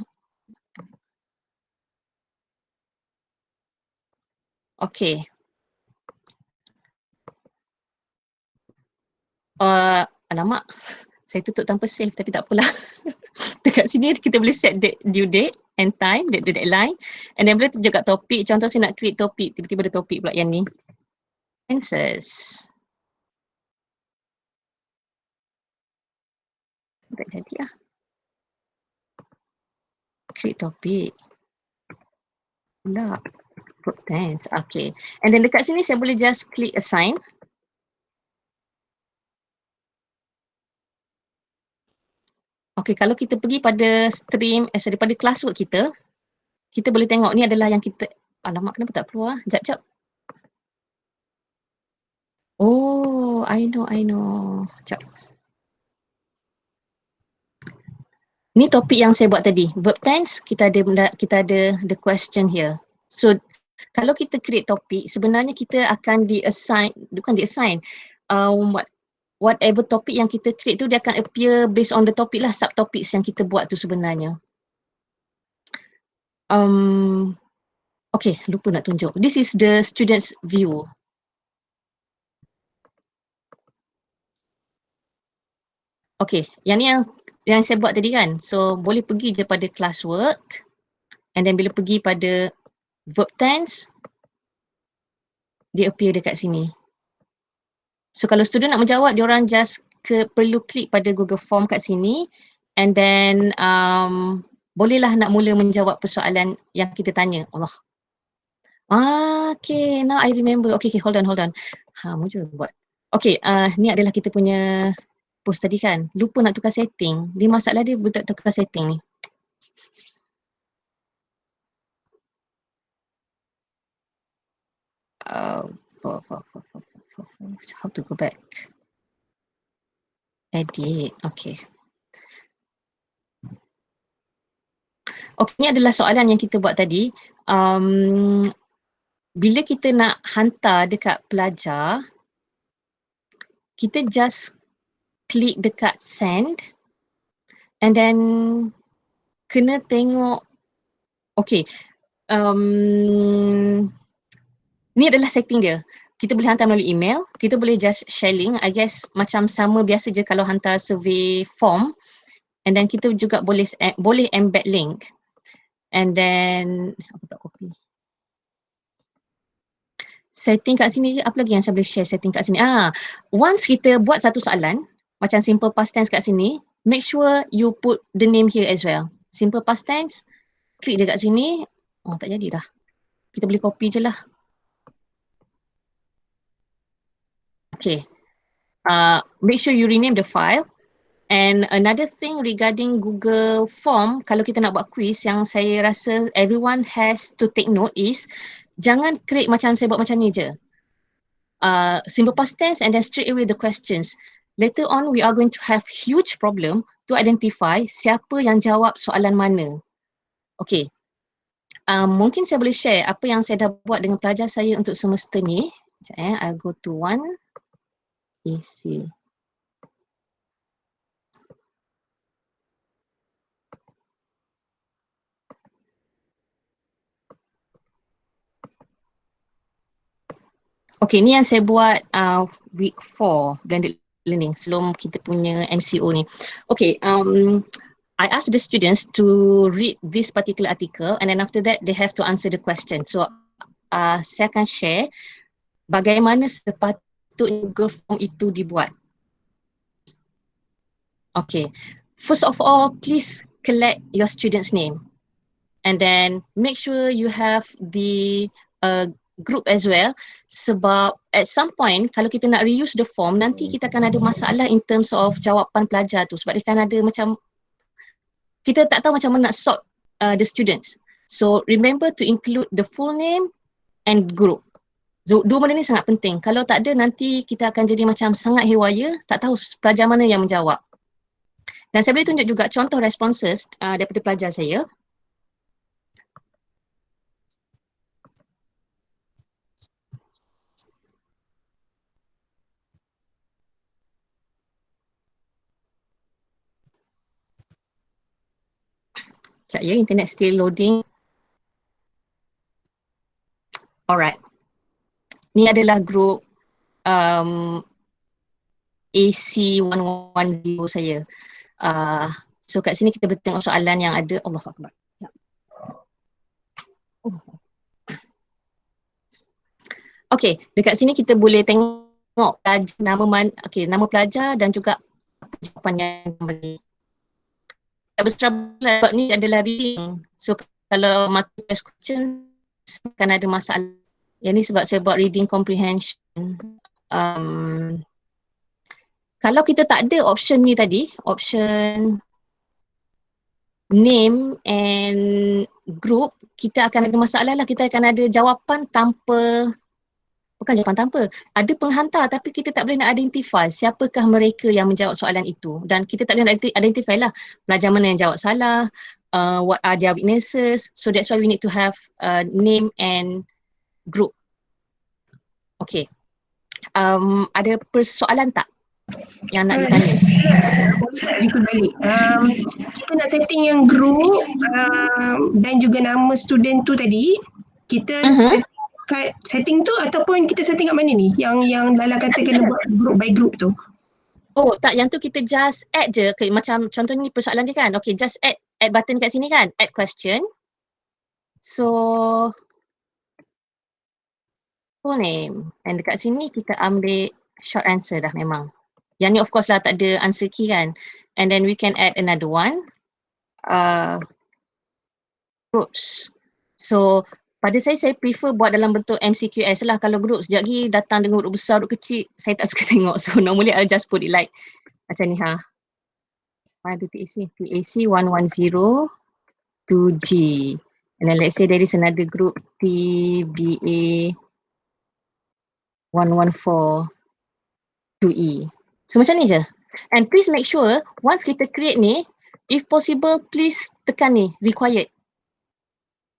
Okay. Alamak, saya tutup tanpa save tapi tak apalah. Dekat sini kita boleh set due date and time, the deadline, and then boleh tunjuk kat topik. Contoh saya nak create topik, tiba-tiba ada topik pula yang ni. Answers. Tak jadi lah. Create topik. Pula. Group tense. Okay. And then dekat sini saya boleh just click assign. Okay, kalau kita pergi pada stream, pada classwork kita, kita boleh tengok ni adalah yang kita, alamak kenapa tak keluar? Jap. Oh, I know. Jap. Ni topik yang saya buat tadi, verb tense, kita ada the question here. So, kalau kita create topik, sebenarnya kita akan whatever topik yang kita create tu dia akan appear based on the topic lah, subtopics yang kita buat tu sebenarnya. Okay, lupa nak tunjuk. This is the student's view. Okay, yang ni yang saya buat tadi kan. So, boleh pergi je pada classwork, and then bila pergi pada verb tense, dia appear dekat sini. So kalau student nak menjawab, diorang just perlu klik pada Google Form kat sini, and then bolehlah nak mula menjawab persoalan yang kita tanya. Allah. Okay, now I remember. Okay, hold on. Mujur buat. Okay, ni adalah kita punya post tadi kan. Lupa nak tukar setting. Dia masalah dia boleh tak tukar setting ni. How to go back? Edit, okay. Okay, ni adalah soalan yang kita buat tadi. Bila kita nak hantar dekat pelajar, kita just klik dekat send, and then kena tengok, okay. Ni adalah setting dia. Kita boleh hantar melalui email, kita boleh just share link. I guess macam sama biasa je kalau hantar survey form. And then kita juga boleh embed link. And then, apa tak copy? Setting kat sini je, apa lagi yang saya boleh share setting kat sini? Once kita buat satu soalan, macam simple past tense kat sini, make sure you put the name here as well. Simple past tense, klik je kat sini. Oh, tak jadi dah. Kita boleh copy je lah. Okay, make sure you rename the file. And another thing regarding Google Form, kalau kita nak buat quiz, yang saya rasa everyone has to take note is, jangan create macam saya buat macam ni je. Simple past tense and then straight away the questions. Later on we are going to have huge problem to identify siapa yang jawab soalan mana. Okay, mungkin saya boleh share apa yang saya dah buat dengan pelajar saya untuk semester ni. Sekejap I'll go to one. Easy. Okay, ni yang saya buat week 4 blended learning sebelum kita punya MCO ni. Okay, I ask the students to read this particular article and then after that they have to answer the question. So saya akan share bagaimana sepatutnya Google Form itu dibuat. Okay, first of all, please collect your student's name and then make sure you have the group as well, sebab at some point kalau kita nak reuse the form nanti kita akan ada masalah in terms of jawapan pelajar tu, sebab dia akan ada macam kita tak tahu macam mana nak sort the students. So remember to include the full name and group. So, dua benda ni sangat penting. Kalau tak ada nanti kita akan jadi macam sangat hewaya, tak tahu pelajar mana yang menjawab. Dan saya boleh tunjuk juga contoh responses daripada pelajar saya. Sekejap ya, internet still loading. Alright. Ni adalah grup AC110 saya. So kat sini kita boleh tengok soalan yang ada. Allahu Akbar. Okay, dekat sini kita boleh tengok nama pelajar dan juga jawapan yang bagi. Sebab ni adalah reading. So kalau multiple choice question akan ada masalah. Yang ni sebab saya buat reading comprehension. Kalau kita tak ada option ni tadi, option name and group, kita akan ada masalah lah. Kita akan ada jawapan tanpa, bukan jawapan tanpa, ada penghantar tapi kita tak boleh nak identify siapakah mereka yang menjawab soalan itu. Dan kita tak boleh nak identify lah pelajar mana yang jawab salah, what are their weaknesses. So that's why we need to have name and group. Okay. Ada persoalan tak yang nak ditanya? Repeat balik. Kita nak setting yang group dan juga nama student tu tadi. Kita setting tu ataupun kita setting kat mana ni? Yang Lala kata kena buat group by group tu. Oh tak, yang tu kita just add je. Okay, macam contohnya ni persoalan dia kan. Okay, just add button kat sini kan. Add question. So full name. And dekat sini kita ambil short answer dah memang. Yang ni of course lah tak ada answer key kan. And then we can add another one. Groups. So pada saya prefer buat dalam bentuk MCQS lah. Kalau group sekejap lagi datang dengan huruf besar, huruf kecil, saya tak suka tengok. So normally I'll just put it like macam ni ha. Ada TAC 110 2G. And then let's say there is another group TBA 114 2E. So macam ni je. And please make sure once kita create ni, if possible please tekan ni required.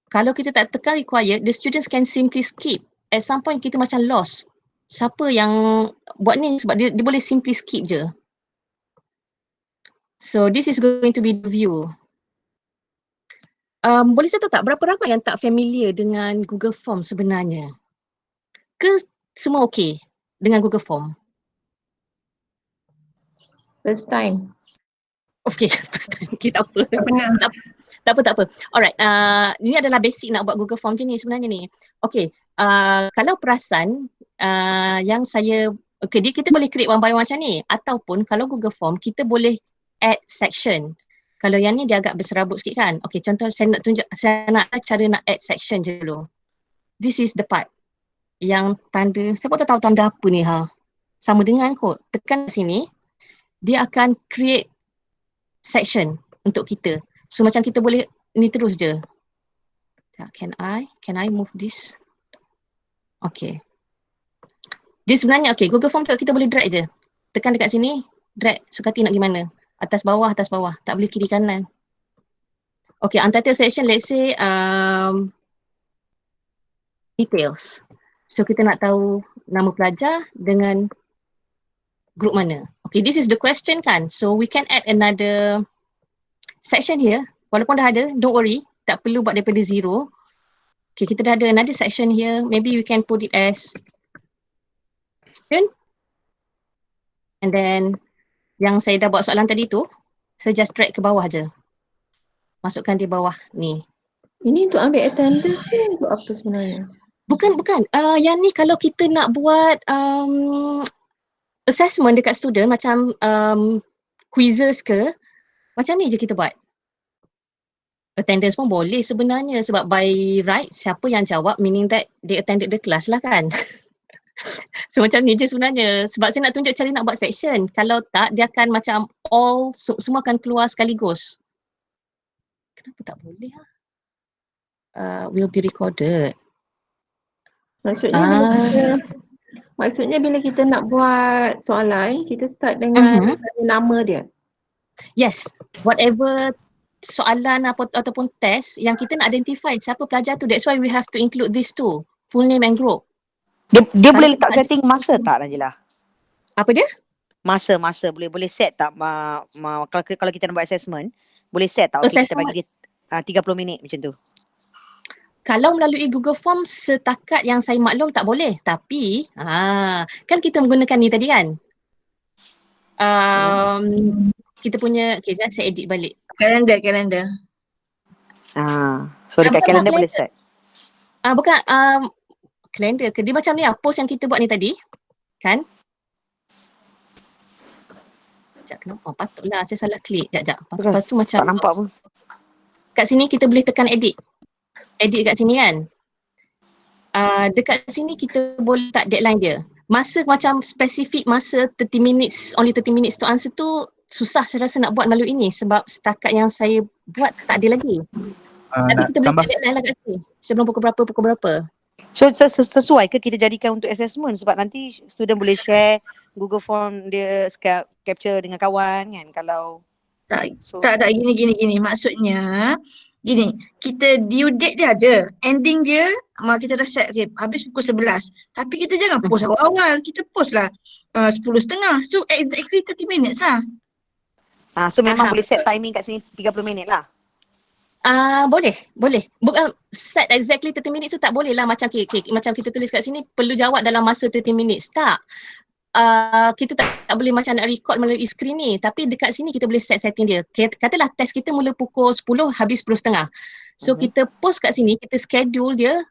Kalau kita tak tekan required, the students can simply skip. At some point kita macam lost. Siapa yang buat ni sebab dia boleh simply skip je. So this is going to be the view. Boleh saya tahu tak berapa ramai yang tak familiar dengan Google Form sebenarnya? Ke semua okey dengan Google Form? First time. Okay, first time. Okay, tak apa. Tak pernah. Tak apa. Alright, ini adalah basic nak buat Google Form je ni sebenarnya ni. Okay, kalau perasan yang saya, okay, kita boleh create one by one macam ni. Ataupun kalau Google Form, kita boleh add section. Kalau yang ni dia agak berserabut sikit kan. Okay, contoh saya nak cara nak add section je dulu. This is the part. Yang tanda, saya pun tak tahu tanda apa ni ha. Sama dengan kot. Tekan sini, dia akan create section untuk kita. So macam kita boleh ni terus je. Can I move this? Okay. Dia sebenarnya okay, Google Form kita boleh drag je. Tekan dekat sini, drag. Suka hati nak gimana? Atas bawah. Tak boleh kiri kanan. Okay, untitled section let's say details. So kita nak tahu nama pelajar dengan group mana. Okay, this is the question kan. So we can add another section here. Walaupun dah ada, don't worry. Tak perlu buat daripada zero. Okay, kita dah ada another section here. Maybe we can put it as question. And then yang saya dah buat soalan tadi tu, saya just drag ke bawah je. Masukkan di bawah ni. Ini untuk ambil attendance ke untuk apa sebenarnya? Bukan. Yang ni kalau kita nak buat assessment dekat student macam quizzes ke, macam ni je kita buat. Attendance pun boleh sebenarnya sebab by right siapa yang jawab meaning that they attended the class lah kan. So macam ni je sebenarnya sebab saya nak tunjuk cara nak buat section. Kalau tak dia akan macam all semua akan keluar sekaligus. Kenapa tak boleh lah? Will be recorded. Maksudnya bila kita nak buat soalan, kita start dengan nama dia. Yes, whatever soalan ataupun test yang kita nak identify siapa pelajar tu. That's why we have to include these two, full name and group. Dia boleh letak setting masa tak Najila? Apa dia? Masa boleh set tak kalau kita nak buat assessment, boleh set tak okay, kita bagi dia 30 minit macam tu. Kalau melalui Google Form setakat yang saya maklum tak boleh. Tapi kan kita menggunakan ni tadi kan. Kita punya, okay saya edit balik. Kalender. So dekat kalender boleh set. Bukan kalender ke, dia macam ni post yang kita buat ni tadi. Kan? Sekejap, kenapa? Patutlah saya salah klik. Sekejap. Lepas tu macam tak nampak pun. Kat sini kita boleh tekan edit. Edit kat sini kan. Dekat sini kita boleh tak deadline dia. Masa macam spesifik masa 30 minutes, only 30 minutes to answer tu susah saya rasa nak buat melalui ini sebab setakat yang saya buat tak ada lagi. Tapi kita boleh set deadline lah kat sini. Sebelum pukul berapa. So sesuai ke kita jadikan untuk assessment sebab nanti student boleh share Google Form dia capture dengan kawan kan kalau Tak gini. Maksudnya gini, kita due date dia ada, ending dia kita dah set okay, habis pukul 11. Tapi kita jangan post awal-awal, kita post lah 10.30. So exactly 30 minutes lah. So memang boleh set timing kat sini 30 minit lah. Boleh. Bukan set exactly 30 minutes tu tak boleh lah macam macam kita tulis kat sini perlu jawab dalam masa 30 minutes. Tak. Kita tak boleh macam nak record melalui skrin ni tapi dekat sini kita boleh set setting dia. Katalah test kita mula pukul 10 habis 10.30. So kita post kat sini, kita schedule dia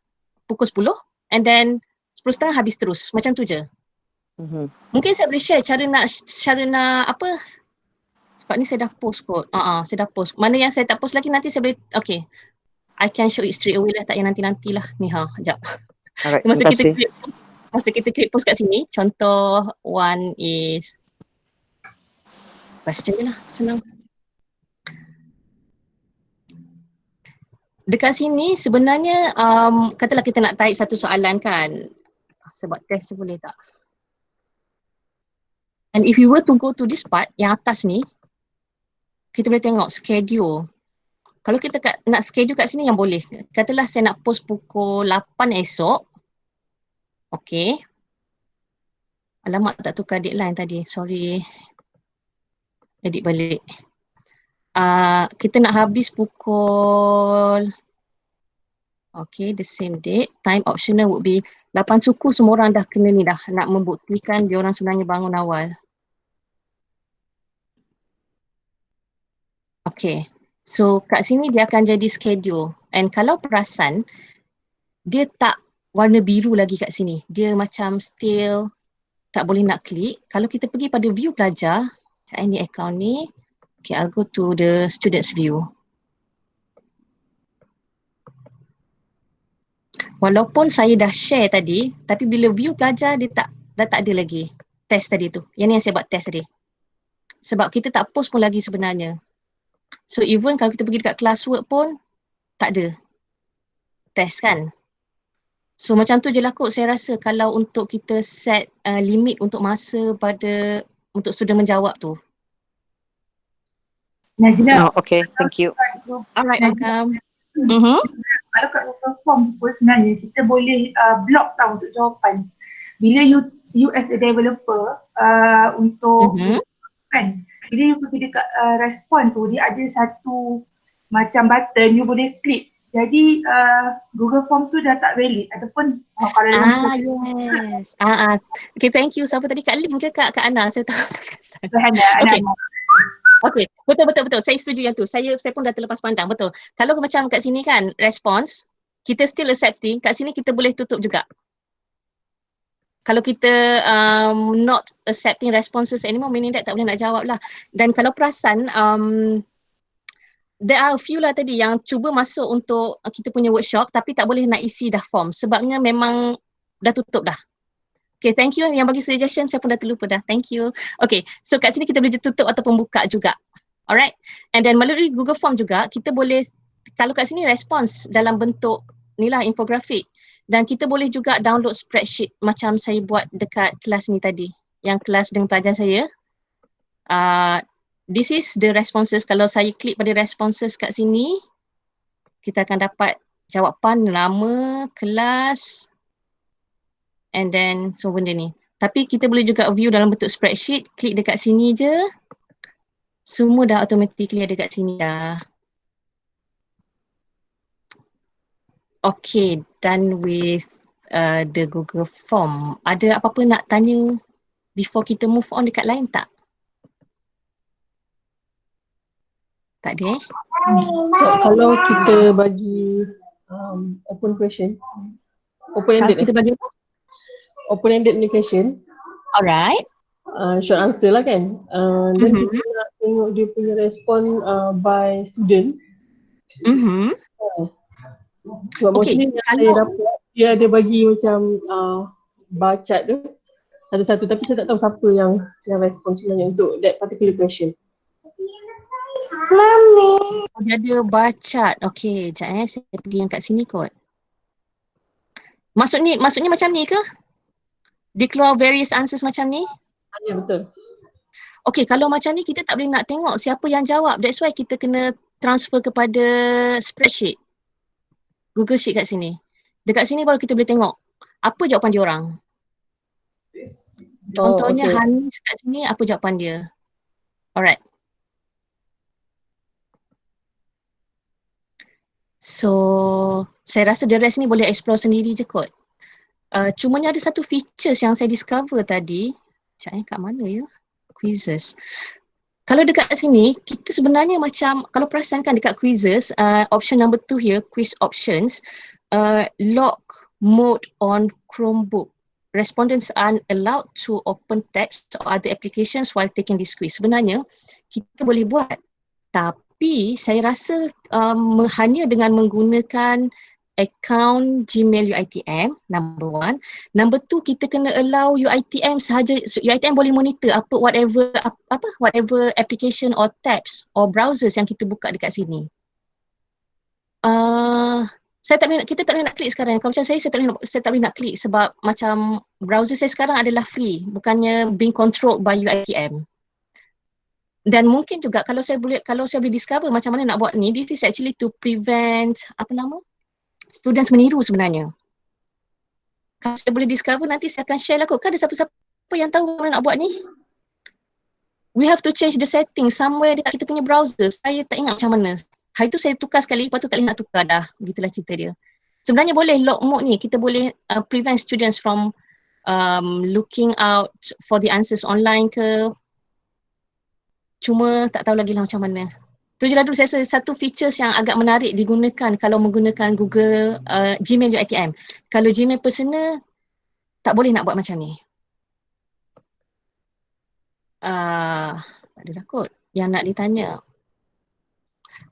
pukul 10 and then 10.30 habis terus. Macam tu je. Mungkin saya boleh share cara nak apa sebab ni saya dah post kot. Saya dah post. Mana yang saya tak post lagi nanti saya boleh I can show it straight away lah, tak yang nanti-nantilah. Ni sekejap. Alright, Masa kita klik post kat sini, contoh one is question je lah, senang. Dekat sini sebenarnya katalah kita nak type satu soalan kan. Sebab test tu boleh tak? And if you were to go to this part yang atas ni, kita boleh tengok schedule. Kalau kita nak schedule kat sini yang boleh. Katalah saya nak post pukul 8 esok. Okay. Alamak tak tukar deadline tadi. Sorry. Edit balik. Kita nak habis pukul the same date. Time optional would be 8 suku semua orang dah kena ni dah. Nak membuktikan dia orang sebenarnya bangun awal. Okay. So kat sini dia akan jadi schedule. And kalau perasan, dia tak warna biru lagi kat sini. Dia macam still tak boleh nak klik. Kalau kita pergi pada view pelajar, saya ni account ni. Okay, I'll go to the students view. Walaupun saya dah share tadi, tapi bila view pelajar dia dah tak ada lagi test tadi tu. Yang ni yang saya buat test tadi. Sebab kita tak post pun lagi sebenarnya. So even kalau kita pergi dekat classwork pun tak ada test kan. So macam tu je lah kot saya rasa kalau untuk kita set limit untuk masa untuk student menjawab tu. Najla. Okay, thank you. Alright, welcome. Kalau kat Google Form pun sebenarnya kita boleh block tau untuk jawapan. Bila you as a developer untuk kan, bila you pergi dekat respon tu dia ada satu macam button you boleh klik. Jadi Google Form tu dah tak valid ataupun kalau yes. Okay, thank you. Siapa tadi? Kak Lim ke Kak Ana? Saya tahu. Ana. Okay. Okay, betul. Saya setuju yang tu. Saya pun dah terlepas pandang, betul. Kalau macam kat sini kan, response, kita still accepting, kat sini kita boleh tutup juga. Kalau kita not accepting responses anymore, meaning that tak boleh nak jawab lah. Dan kalau perasan, there are a few lah tadi yang cuba masuk untuk kita punya workshop tapi tak boleh nak isi dah form. Sebabnya memang dah tutup dah. Okay, thank you yang bagi suggestion, saya pun dah terlupa dah. Thank you. Okay, so kat sini kita boleh tutup ataupun buka juga. Alright, and then melalui Google Form juga, kita boleh, kalau kat sini response dalam bentuk ni lah infografik. Dan kita boleh juga download spreadsheet macam saya buat dekat kelas ni tadi. Yang kelas dengan pelajar saya. This is the responses. Kalau saya klik pada responses kat sini, kita akan dapat jawapan, nama, kelas, and then semua benda ni. Tapi kita boleh juga view dalam bentuk spreadsheet, klik dekat sini je, semua dah automatically ada kat sini dah. Okay, done with the Google Form. Ada apa-apa nak tanya before kita move on dekat lain tak? Tak ada So, kalau kita bagi open question, open-ended kita bagi open-ended punya question, alright. short answer lah kan. Dan kita nak tengok dia punya respon by student. Sebab mostly yang saya dapat, dia ada bagi macam bar chart tu satu-satu, tapi saya tak tahu siapa yang respon sebenarnya untuk that particular question. Dia ada bar chart. Okay, sekejap saya pergi yang kat sini kot. Maksudnya macam ni ke? Dia keluar various answers macam ni? Ya, betul. Okay, kalau macam ni kita tak boleh nak tengok siapa yang jawab. That's why kita kena transfer kepada spreadsheet. Google Sheet kat sini. Dekat sini baru kita boleh tengok apa jawapan dia orang. Contohnya Hanis kat sini, apa jawapan dia. Alright. So, saya rasa the rest ni boleh explore sendiri je kot. Cumanya ada satu features yang saya discover tadi. Sekejap kat mana ya? Quizzes. Kalau dekat sini, kita sebenarnya macam, kalau perasan kan dekat quizzes, option number 2 here, quiz options, lock mode on Chromebook. Respondents are allowed to open tabs or other applications while taking this quiz. Sebenarnya, kita boleh buat. Tapi saya rasa hanya dengan menggunakan account Gmail UiTM, number 1. Number 2, kita kena allow UiTM sahaja, so UiTM boleh monitor whatever application or tabs or browsers yang kita buka dekat sini. Kita tak boleh nak klik sekarang. Kalau macam saya tak boleh nak klik sebab macam browser saya sekarang adalah free, bukannya being controlled by UiTM. Dan mungkin juga kalau saya boleh discover macam mana nak buat ni, this is actually to prevent students meniru sebenarnya. Kalau saya boleh discover, nanti saya akan share lah kot. Kan ada siapa-siapa yang tahu mana nak buat ni? We have to change the setting somewhere dekat kita punya browser. Saya tak ingat macam mana. Hari tu saya tukar sekali, lepas tu tak boleh nak tukar dah. Begitulah cerita dia. Sebenarnya boleh lock mode ni, kita boleh prevent students from looking out for the answers online ke. Cuma tak tahu lagi lah macam mana. Tu je lah dulu saya rasa satu features yang agak menarik digunakan kalau menggunakan Google Gmail UiTM. Kalau Gmail personal, tak boleh nak buat macam ni. Tak ada dah kot yang nak ditanya.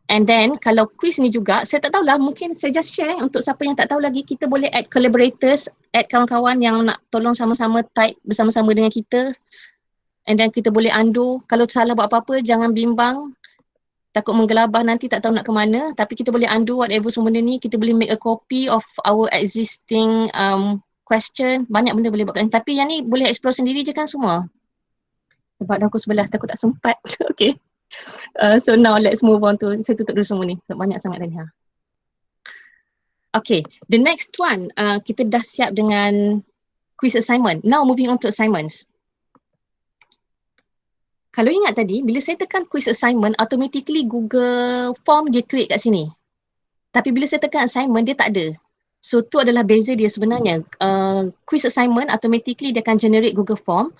And then kalau quiz ni juga, saya tak tahulah, mungkin saya just share untuk siapa yang tak tahu lagi, kita boleh add collaborators, add kawan-kawan yang nak tolong sama-sama type bersama-sama dengan kita. And then kita boleh undo, kalau salah buat apa-apa jangan bimbang, takut menggelabah nanti tak tahu nak ke mana, tapi kita boleh undo whatever semua benda ni, kita boleh make a copy of our existing question, banyak benda boleh buat. Tapi yang ni boleh explore sendiri je kan semua. Sebab dah pukul 11, takut tak sempat. Okay. So now let's move on to, saya tutup dulu semua ni, sebab banyak sangat tadi. Okay, the next one, kita dah siap dengan quiz assignment. Now moving on to assignments. Kalau ingat tadi, bila saya tekan quiz assignment, automatically Google Form dia create kat sini. Tapi bila saya tekan assignment, dia tak ada. So tu adalah beza dia sebenarnya. Quiz assignment, automatically dia akan generate Google Form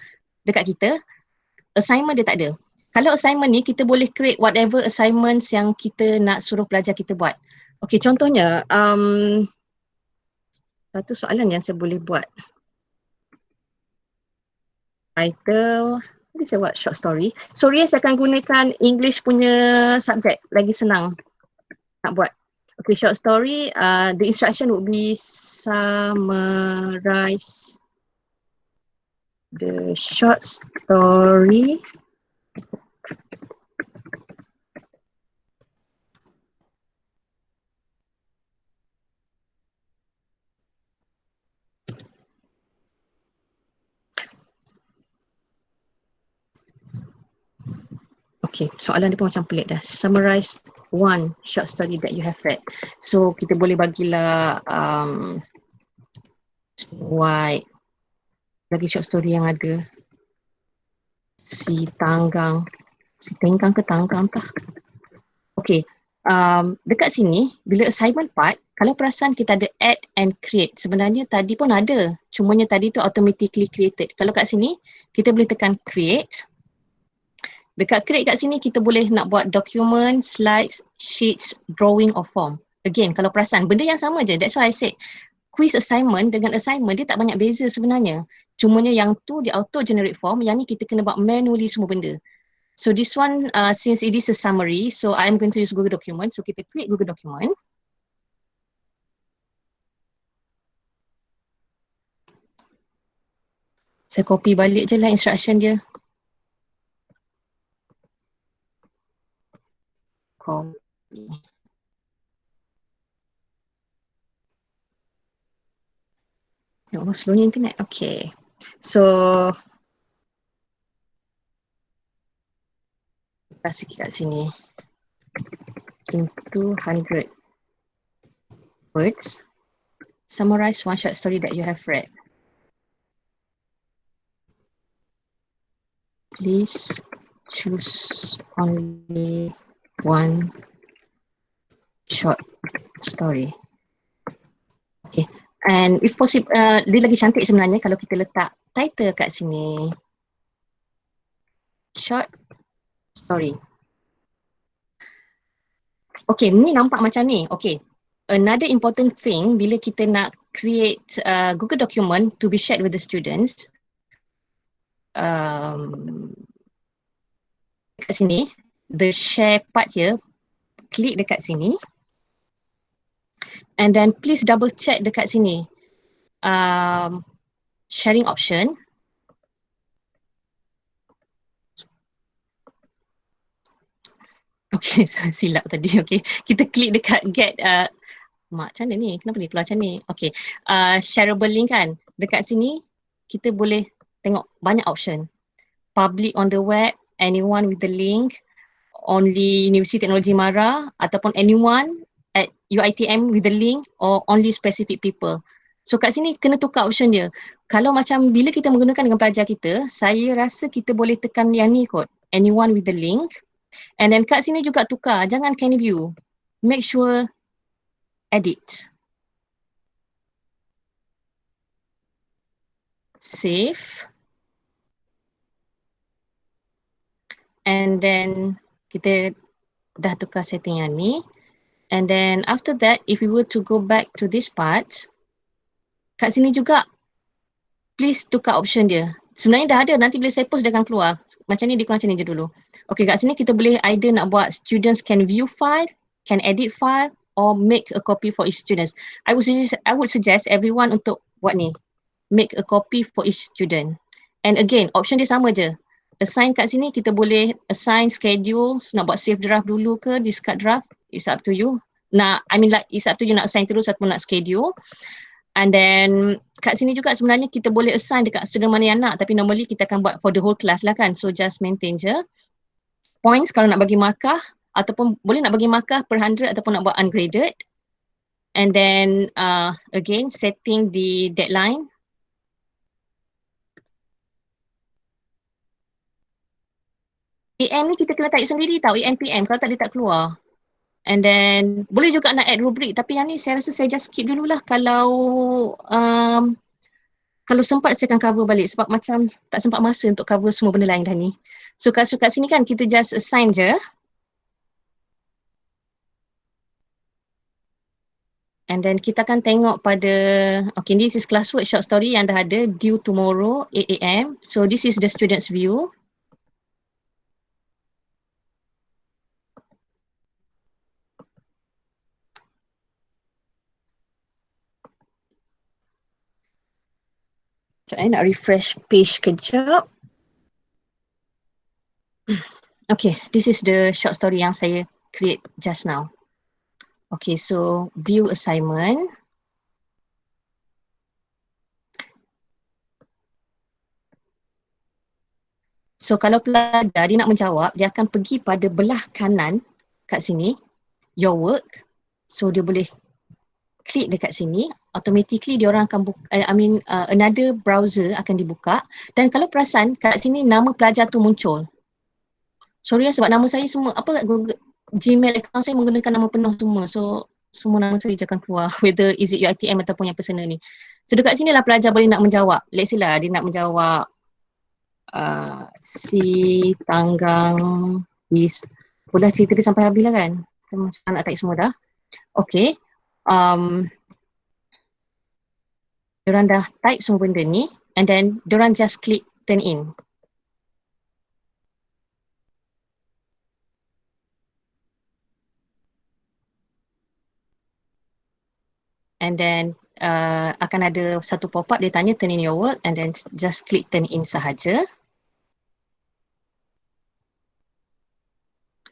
dekat kita. Assignment dia tak ada. Kalau assignment ni kita boleh create whatever assignments yang kita nak suruh pelajar kita buat. Okay, contohnya satu soalan yang saya boleh buat. Title, tadi saya buat short story. Sorry, saya akan gunakan English punya subjek, lagi senang nak buat. Okay, short story, the instruction would be summarize the short story Okay, soalan dia pun macam pelik dah. Summarize one short story that you have read. So, kita boleh bagilah White, lagi short story yang ada. Si Tanggang ke Tanggang kah? Okay, dekat sini, bila assignment part, kalau perasan kita ada add and create. Sebenarnya tadi pun ada, cumanya tadi tu automatically created. Kalau kat sini, kita boleh tekan create. Dekat create kat sini kita boleh nak buat document, slides, sheets, drawing or form. Again, kalau perasan, benda yang sama je. That's why I said quiz assignment dengan assignment dia tak banyak beza sebenarnya. Cumanya yang tu dia auto generate form, yang ni kita kena buat manually semua benda. So this one, since it is a summary, so I am going to use Google Document. So kita create Google Document. Saya copy balik je lah instruction dia. Copy. Ya Allah, slownya internet. Okay. So, kasih kat sini. Into 100 words. Summarize one short story that you have read. Please choose only one short story. Okay. And if possible, dia lagi cantik sebenarnya kalau kita letak title kat sini. Short story. Okay, ni nampak macam ni. Okay. Another important thing bila kita nak create Google document to be shared with the students. Kat sini, the share part here, klik dekat sini. And then please double check dekat sini. Sharing option. Okay, silap tadi. Okay, kita klik dekat get. Macam mana ni? Kenapa ni keluar macam ni? Okay, shareable link kan. Dekat sini kita boleh tengok banyak option. Public on the web, anyone with the link, only Universiti Teknologi Mara, ataupun anyone at UiTM with the link, or only specific people. So kat sini kena tukar option dia. Kalau macam bila kita menggunakan dengan pelajar kita, saya rasa kita boleh tekan yang ni kot, anyone with the link. And then kat sini juga tukar, jangan can view. Make sure edit. Save. And then kita dah tukar setting yang ni. And then after that, if we were to go back to this part, kat sini juga please tukar option dia. Sebenarnya dah ada, nanti bila saya post dia akan keluar. Macam ni dia keluar macam ni je dulu. Okay, kat sini kita boleh either nak buat students can view file, can edit file, or make a copy for each students. I would suggest everyone untuk buat ni. Make a copy for each student. And again, option dia sama je. Assign kat sini kita boleh assign schedule, nak buat save draft dulu ke discard draft, it's up to you. It's up to you nak assign terus ataupun nak schedule. And then kat sini juga sebenarnya kita boleh assign dekat student mana yang nak, tapi normally kita akan buat for the whole class lah kan. So just maintain je. Points kalau nak bagi markah, ataupun boleh nak bagi markah per 100 ataupun nak buat ungraded. And then again setting the deadline. AM ni kita kena type sendiri tau, AM PM, kalau tak dia tak keluar. And then boleh juga nak add rubrik, tapi yang ni saya rasa saya just skip dululah kalau Kalau sempat saya akan cover balik sebab macam tak sempat masa untuk cover semua benda lain dah ni. So kat sini kan kita just assign je. And then kita akan tengok pada, okay, this is classwork short story yang dah ada, due tomorrow 8 AM. So this is the student's view. Sekejap nak refresh page kejap. Okay, this is the short story yang saya create just now. Okay, so view assignment. So kalau pelajar dia nak menjawab, dia akan pergi pada belah kanan kat sini, your work. So dia boleh klik dekat sini, automatically dia orang akan another browser akan dibuka. Dan kalau perasan kat sini nama pelajar tu muncul. Sorry sebab nama saya semua, Google, Gmail account saya menggunakan nama penuh semua. So semua nama saya je akan keluar, whether is it UiTM ataupun yang personal ni. So dekat sini lah pelajar boleh nak menjawab. Let's say lah dia nak menjawab si Tanggang is, dah cerita dia sampai habis lah kan. Saya macam nak type semua dah. Okay. Diorang dah type semua benda ni and then diorang just click turn in. And then akan ada satu pop-up dia tanya turn in your work and then just click turn in sahaja.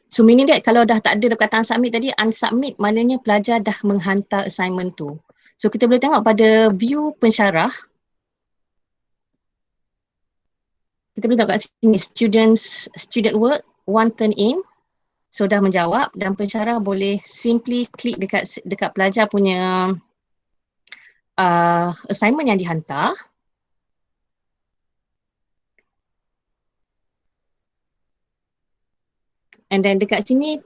So meaning that kalau dah tak ada perkataan submit tadi, unsubmit maknanya pelajar dah menghantar assignment tu. So kita boleh tengok pada view pensyarah. Kita boleh tengok kat sini student work, one turn in. So dah menjawab dan pensyarah boleh simply klik dekat pelajar punya assignment yang dihantar. And then dekat sini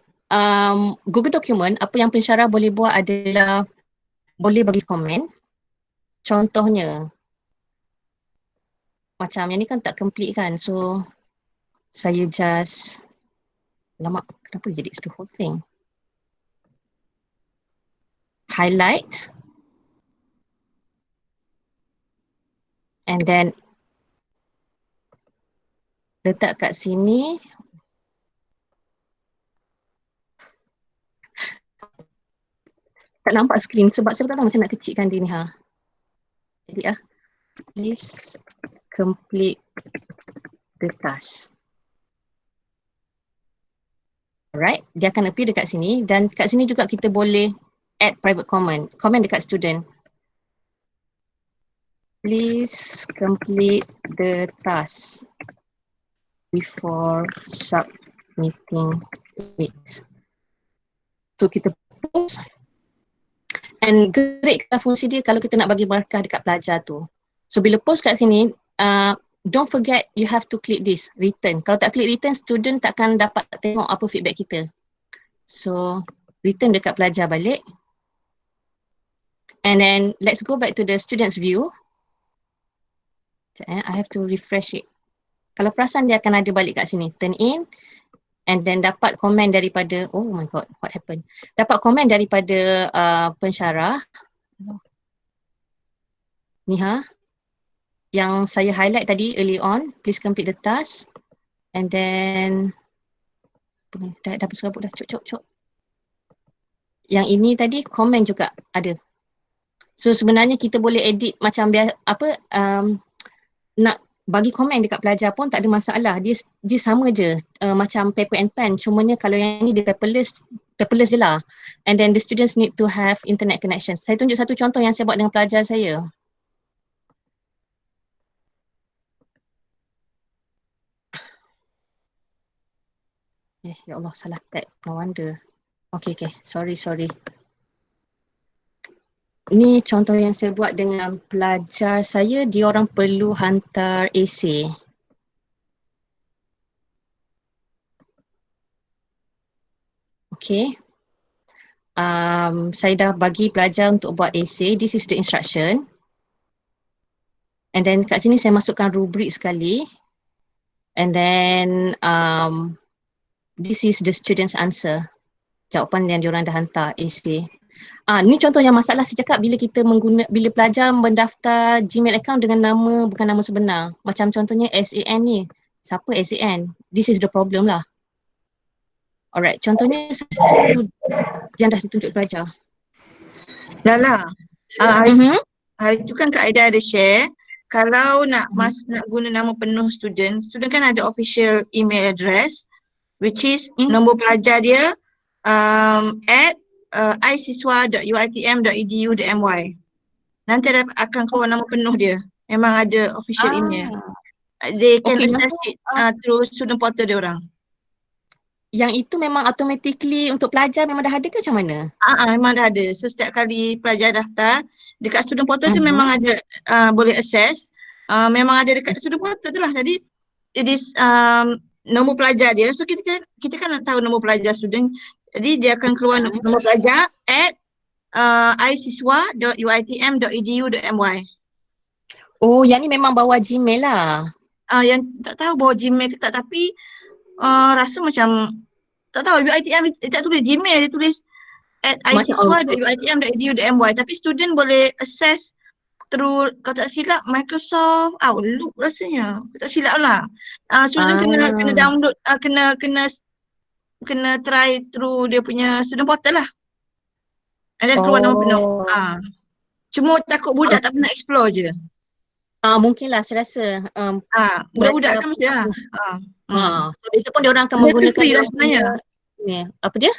Google Document, apa yang pensyarah boleh buat adalah boleh bagi komen. Contohnya macam yang ni kan tak complete kan, so saya just kenapa jadi the whole thing, highlight and then letak kat sini. Tak nampak skrin sebab saya tak tahu macam nak kecilkan dia ni ha. Jadi please complete the task. Alright, dia akan appear dekat sini dan kat sini juga kita boleh add private comment dekat student. Please complete the task before submitting it. So kita post. And great fungsi dia kalau kita nak bagi markah dekat pelajar tu. So bila post kat sini, don't forget you have to click this, return. Kalau tak klik return, student takkan dapat tengok apa feedback kita. So return dekat pelajar balik. And then let's go back to the student's view. I have to refresh it. Kalau perasan dia akan ada balik kat sini, turn in. And then dapat komen daripada, oh my god, what happened? Dapat komen daripada pensyarah. Ni yang saya highlight tadi early on, please complete the task. And then, dah berserabut dah, cok. Yang ini tadi komen juga ada. So sebenarnya kita boleh edit macam nak bagi komen dekat pelajar pun tak ada masalah. Dia sama je macam paper and pen. Cumanya kalau yang ni dia paperless je lah. And then the students need to have internet connection. Saya tunjuk satu contoh yang saya buat dengan pelajar saya. Ya Allah, salah tab. No wonder. Okay. Sorry. Ni contoh yang saya buat dengan pelajar saya, dia orang perlu hantar essay. Okay. Saya dah bagi pelajar untuk buat essay. This is the instruction. And then kat sini saya masukkan rubrik sekali. And then this is the student's answer. Jawapan yang diorang dah hantar AC. Ni contoh yang masalah saya cakap bila pelajar mendaftar Gmail account dengan nama bukan nama sebenar. Macam contohnya SAN ni. Siapa SAN? This is the problem lah. Alright, contohnya satu yang dah ditunjuk pelajar. Lala, hari tu kan Kak Aida ada share, kalau nak guna nama penuh student kan ada official email address which is nombor pelajar dia at isiswa.uitm.edu.my. Nanti akan keluar nama penuh dia. Memang ada official email. They can access it through student portal dia orang. Yang itu memang automatically untuk pelajar memang dah ada ke macam mana? Memang dah ada. So setiap kali pelajar daftar dekat student portal tu memang ada boleh access. Memang ada dekat student portal tu lah. Jadi it is nombor pelajar dia. So kita kan nak tahu nombor pelajar student. Jadi dia akan keluar nombor pelajar at isiswa.uitm.edu.my. Oh, yang ni memang bawa Gmail lah. Yang tak tahu bawa Gmail ke tak, tapi rasa macam tak tahu UiTM dia tak tulis Gmail, dia tulis at isiswa.uitm.edu.my, tapi student boleh access through, kalau tak silap, Microsoft Outlook rasanya. Kalau tak silap lah. Student kena download, kena try through dia punya student portal lah. And then keluar nama penuh. Cuma takut budak tak pernah explore je. Mungkin lah saya rasa. Budak-budak kan mesti lah. So besok pun dia orang akan menggunakan free lah sebenarnya. Apa dia?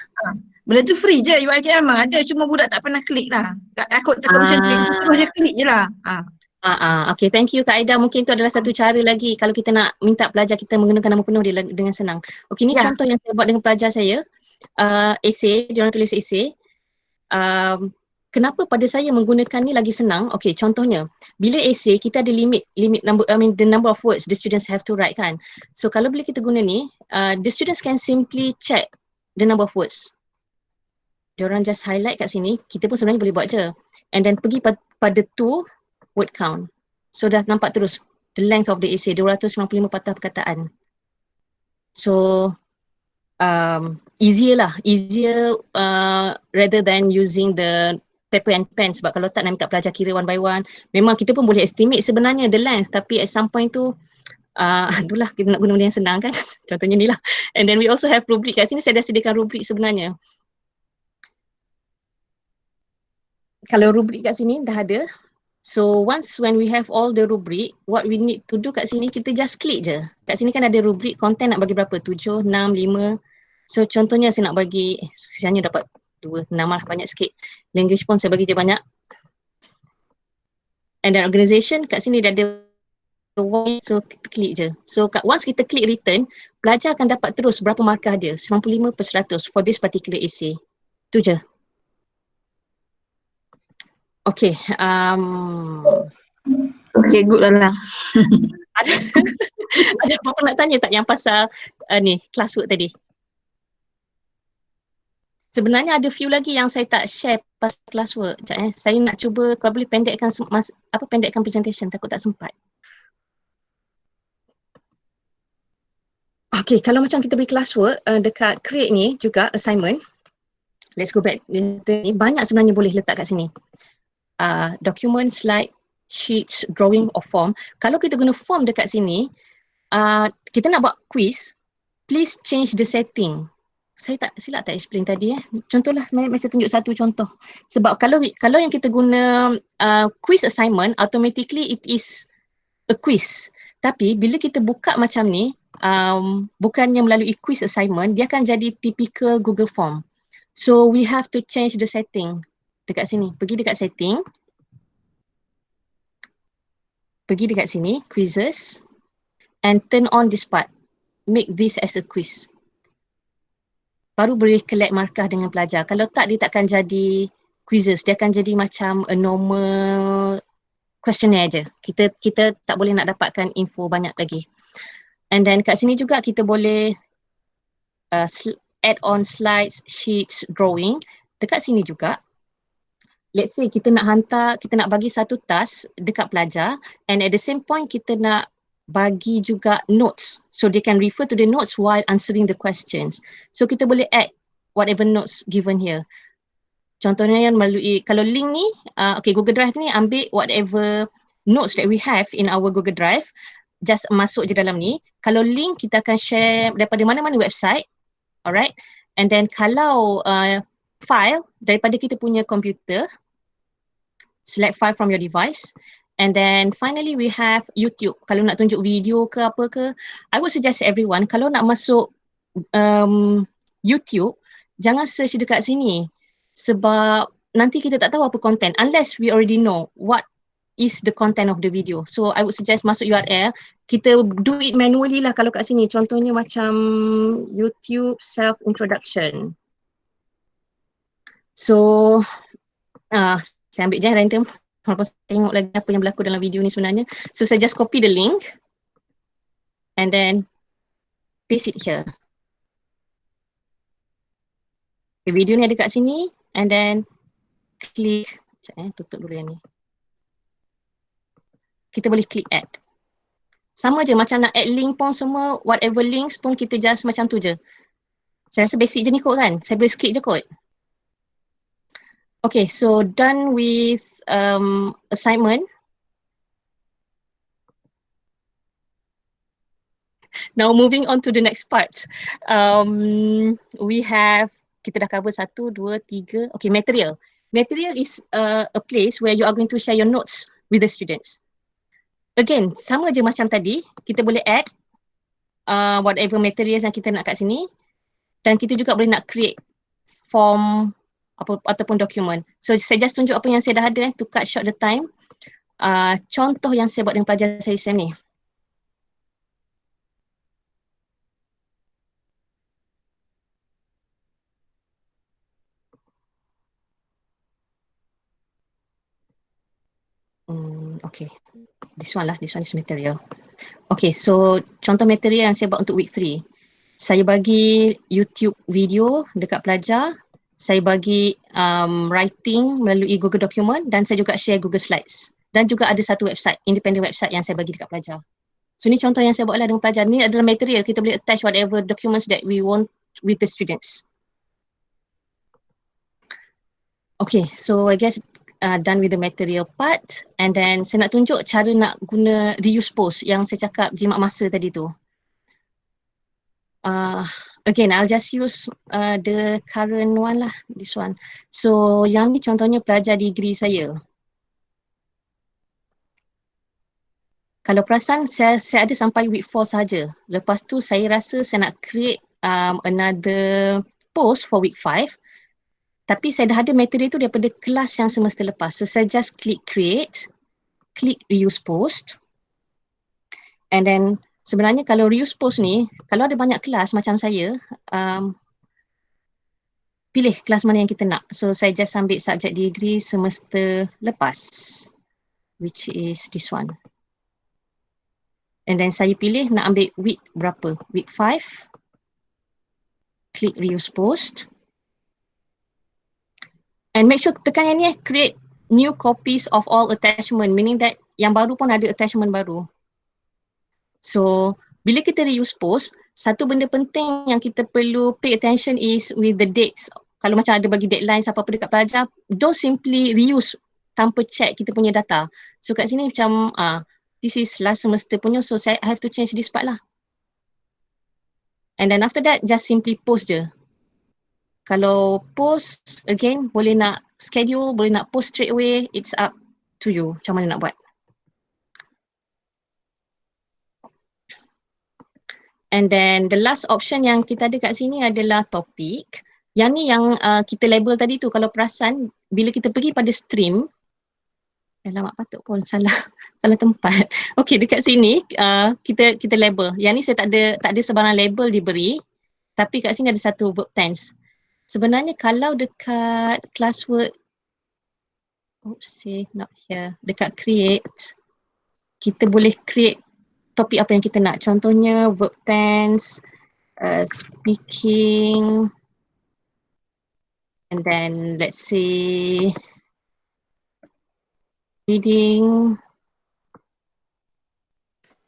Benda tu free je. UiTM memang ada, cuma budak tak pernah klik lah. Takut macam klik, suruh je klik je lah. Okay, thank you Kak Aida. Mungkin itu adalah satu cara lagi kalau kita nak minta pelajar kita menggunakan nama penuh dia dengan senang. Okay, ni contoh yang saya buat dengan pelajar saya. Essay, dia orang tulis essay. Kenapa pada saya menggunakan ni lagi senang? Okay, contohnya bila essay kita ada limit number, the number of words the students have to write kan. So kalau bila kita guna ni, the students can simply check the number of words. Diorang just highlight kat sini, kita pun sebenarnya boleh buat je. And then pergi pada tu word count. So dah nampak terus the length of the essay, 295 patah perkataan. So easier rather than using the paper and pen, sebab kalau tak nak minta pelajar kira one by one, memang kita pun boleh estimate sebenarnya the length, tapi at some point tu itulah kita nak guna benda yang senang kan. Contohnya ni lah. And then we also have rubrik. Kat sini saya dah sediakan rubrik sebenarnya. Kalau rubrik kat sini dah ada. So once when we have all the rubrik, what we need to do kat sini, kita just klik je. Kat sini kan ada rubrik, content nak bagi berapa? 7, 6, 5. So contohnya saya nak bagi, sebenarnya dapat 2, 6 lah, banyak sikit. Language pun saya bagi je banyak. And then organisation, kat sini dah ada one, so kita klik je. So once kita klik return, pelajar akan dapat terus berapa markah dia, 95/100 for this particular essay. Tu je. Okay. Okay, good lah. Ada apa-apa nak tanya tak yang pasal ni, classwork tadi? Sebenarnya ada few lagi yang saya tak share pasal classwork. Sekejap saya nak cuba kalau boleh pendekkan presentation, takut tak sempat. Okay, kalau macam kita beri classwork dekat create ni juga assignment. Let's go back. Banyak sebenarnya boleh letak kat sini. Document, slide, sheets, drawing or form. Kalau kita guna form dekat sini, kita nak buat quiz, please change the setting. Saya tak silap tak explain tadi Contohlah, saya tunjuk satu contoh. Sebab kalau yang kita guna quiz assignment, automatically it is a quiz. Tapi bila kita buka macam ni, bukannya melalui quiz assignment, dia akan jadi typical Google Form. So we have to change the setting. Dekat sini, pergi dekat setting. Pergi dekat sini, quizzes. And turn on this part. Make this as a quiz. Baru boleh collect markah dengan pelajar. Kalau tak, dia takkan jadi quizzes. Dia akan jadi macam a normal questionnaire je. Kita tak boleh nak dapatkan info banyak lagi. And then kat sini juga kita boleh add on slides, sheets, drawing. Dekat sini juga let's say kita nak bagi satu task dekat pelajar, and at the same point kita nak bagi juga notes, so they can refer to the notes while answering the questions. So kita boleh add whatever notes given here. Contohnya yang melalui, kalau link ni, okay, Google Drive ni ambil whatever notes that we have in our Google Drive, just masuk je dalam ni. Kalau link kita akan share daripada mana-mana website, alright. And then kalau file daripada kita punya komputer, select file from your device. And then finally we have YouTube. Kalau nak tunjuk video ke apa ke, I would suggest everyone, kalau nak masuk YouTube, jangan search dekat sini. Sebab nanti kita tak tahu apa content unless we already know what is the content of the video. So I would suggest masuk URL, kita do it manually lah kalau kat sini. Contohnya macam YouTube self introduction. So saya ambil je random, walaupun tengok lagi apa yang berlaku dalam video ni sebenarnya. So saya just copy the link and then paste it here. Okay, video ni ada kat sini and then klik, tutup dulu yang ni. Kita boleh klik add. Sama je macam nak add link pun semua, whatever links pun kita just macam tu je. Saya rasa basic je ni kot kan, saya boleh skip je kot. Okay, so done with assignment. Now moving on to the next part. We have, kita dah cover 1, 2, 3, okay, material. Material is a place where you are going to share your notes with the students. Again, sama je macam tadi, kita boleh add whatever materials yang kita nak kat sini, dan kita juga boleh nak create form ataupun dokumen. So saya just tunjuk apa yang saya dah ada to cut short the time. Contoh yang saya buat dengan pelajar saya Sam ni. Okay, this one is material. Okay, so contoh material yang saya buat untuk week 3. Saya bagi YouTube video dekat pelajar, saya bagi writing melalui Google Document, dan saya juga share Google Slides. Dan juga ada satu website, independent website yang saya bagi dekat pelajar. So ni contoh yang saya buat lah dengan pelajar. Ni adalah material, kita boleh attach whatever documents that we want with the students. Okay, so I guess done with the material part, and then saya nak tunjuk cara nak guna reuse post yang saya cakap jimat masa tadi tu. Again, I'll just use the current one lah, this one. So yang ni contohnya pelajar degree saya. Kalau perasan saya ada sampai week 4 saja. Lepas tu saya rasa saya nak create another post for week 5. Tapi saya dah ada materi tu daripada kelas yang semester lepas. So saya just klik create, klik reuse post. And then sebenarnya kalau reuse post ni, kalau ada banyak kelas macam saya, pilih kelas mana yang kita nak. So saya just ambil subjek degree semester lepas, which is this one. And then saya pilih nak ambil week berapa, week 5. Klik reuse post. And make sure tekan yang ni, create new copies of all attachment, meaning that yang baru pun ada attachment baru. So bila kita reuse post, satu benda penting yang kita perlu pay attention is with the dates. Kalau macam ada bagi deadlines apa-apa dekat pelajar, don't simply reuse tanpa check kita punya data. So kat sini macam this is last semester punya, so I have to change this part lah. And then after that, just simply post je. Kalau post, again, boleh nak schedule, boleh nak post straight away, it's up to you macam mana nak buat. And then the last option yang kita ada kat sini adalah topik. Yang ni yang kita label tadi tu, kalau perasan, bila kita pergi pada stream, alamak patut pun salah tempat. Okay, dekat sini kita label. Yang ni saya tak ada sebarang label diberi, tapi kat sini ada satu verb tense. Sebenarnya kalau dekat classwork, not here, dekat create, kita boleh create topik apa yang kita nak. Contohnya verb tense, speaking, and then let's say Reading.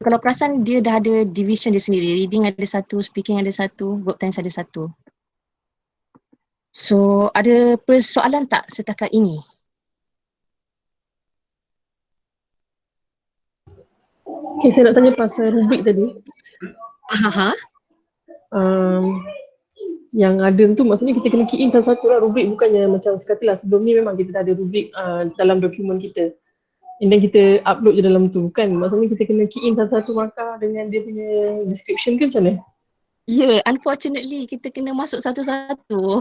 Kalau perasan dia dah ada division dia sendiri. Reading ada satu, speaking ada satu, verb tense ada satu. So ada persoalan tak setakat ini? Okay, saya nak tanya pasal rubrik tadi. Haha. Yang ada tu maksudnya kita kena key in satu-satu lah rubrik, bukannya macam katalah sebelum ni memang kita dah ada rubrik dalam dokumen kita. And then kita upload je dalam tu kan. Maksudnya kita kena key in satu-satu markah dengan dia punya description ke macam mana? Ya, unfortunately kita kena masuk satu-satu.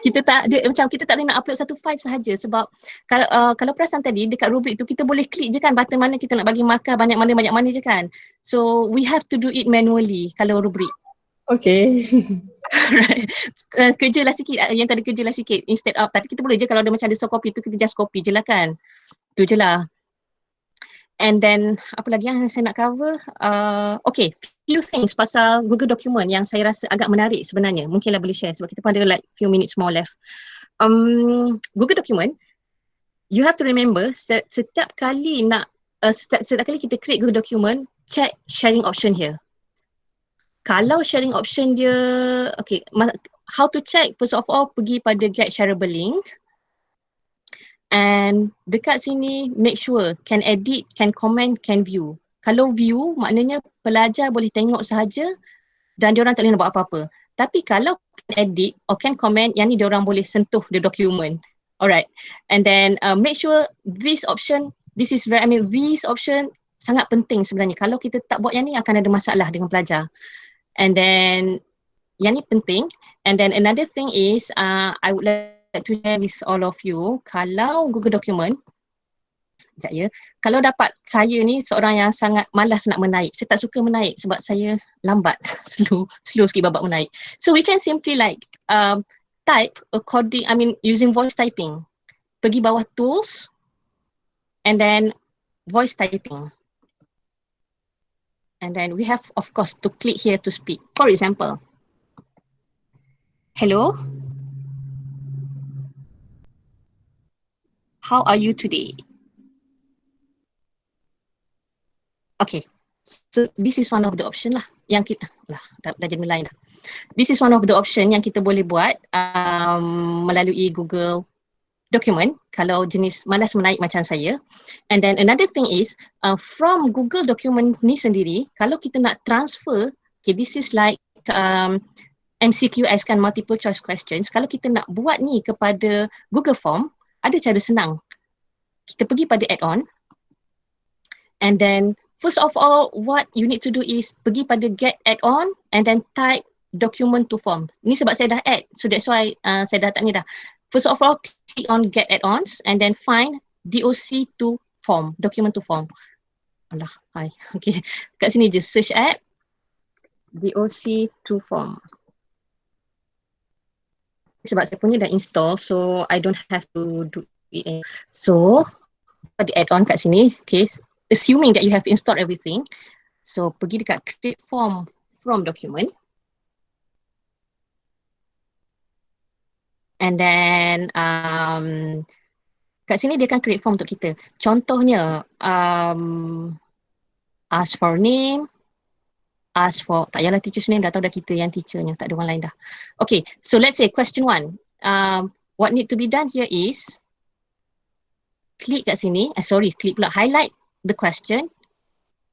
Kita tak ada macam kita tak boleh nak upload satu file sahaja sebab kalau perasan tadi dekat rubrik tu kita boleh klik je kan button mana kita nak bagi markah banyak mana je kan. So we have to do it manually kalau rubrik. Okay. Right. Kerjalah sikit, yang tadi kerjalah sikit instead of tadi kita boleh je kalau ada macam ada soft copy tu kita just copy je lah kan. Tu je lah. And then apa lagi yang saya nak cover? Okay, few things pasal Google Document yang saya rasa agak menarik sebenarnya. Mungkinlah boleh share sebab kita pun ada like few minutes more left. Google Document, you have to remember setiap kali setiap kali kita create Google Document, check sharing option here. Kalau sharing option dia, okay, how to check? First of all, pergi pada get shareable link. And dekat sini, make sure can edit, can comment, can view. Kalau view, maknanya pelajar boleh tengok sahaja dan diorang tak boleh nak buat apa-apa. Tapi kalau can edit or can comment, yang ni diorang boleh sentuh the document. Alright. And then make sure this option, this option sangat penting sebenarnya. Kalau kita tak buat yang ni, akan ada masalah dengan pelajar. And then yang ni penting. And then another thing is I would like to share with all of you, kalau Google Document, sekejap ya, kalau dapat saya ni seorang yang sangat malas nak menaik, saya tak suka menaik sebab saya lambat, slow sikit babak menaik. So we can simply like type using voice typing. Pergi bawah tools and then voice typing. And then we have, of course, to click here to speak. For example, hello, how are you today? Okay, so this is one of the option lah yang kita, dah jadi lain dah. This is one of the option yang kita boleh buat melalui Google Document kalau jenis malas menaik macam saya. And then another thing is from Google Document ni sendiri, kalau kita nak transfer, okay, this is like MCQS kan, multiple choice questions. Kalau kita nak buat ni kepada Google Form, ada cara senang. Kita pergi pada add-on and then first of all what you need to do is pergi pada get add-on and then type document to form. Ni sebab saya dah add, so that's why saya dah tak ni dah. First of all, click on get add-ons and then find DOC to form, document to form. Alah, hai. Okay. Kat sini je search app DOC to form. Sebab saya punya dah install, so I don't have to do it. So, pada add-on kat sini, okay, assuming that you have installed everything. So, pergi dekat create form from document. And then kat sini dia akan create form untuk kita. Contohnya ask for name, ask for, tak payahlah teacher's name, dah tahu dah kita yang teachernya, tak ada orang lain dah. Okay, so let's say question 1. What need to be done here is klik kat sini, klik pula, highlight the question,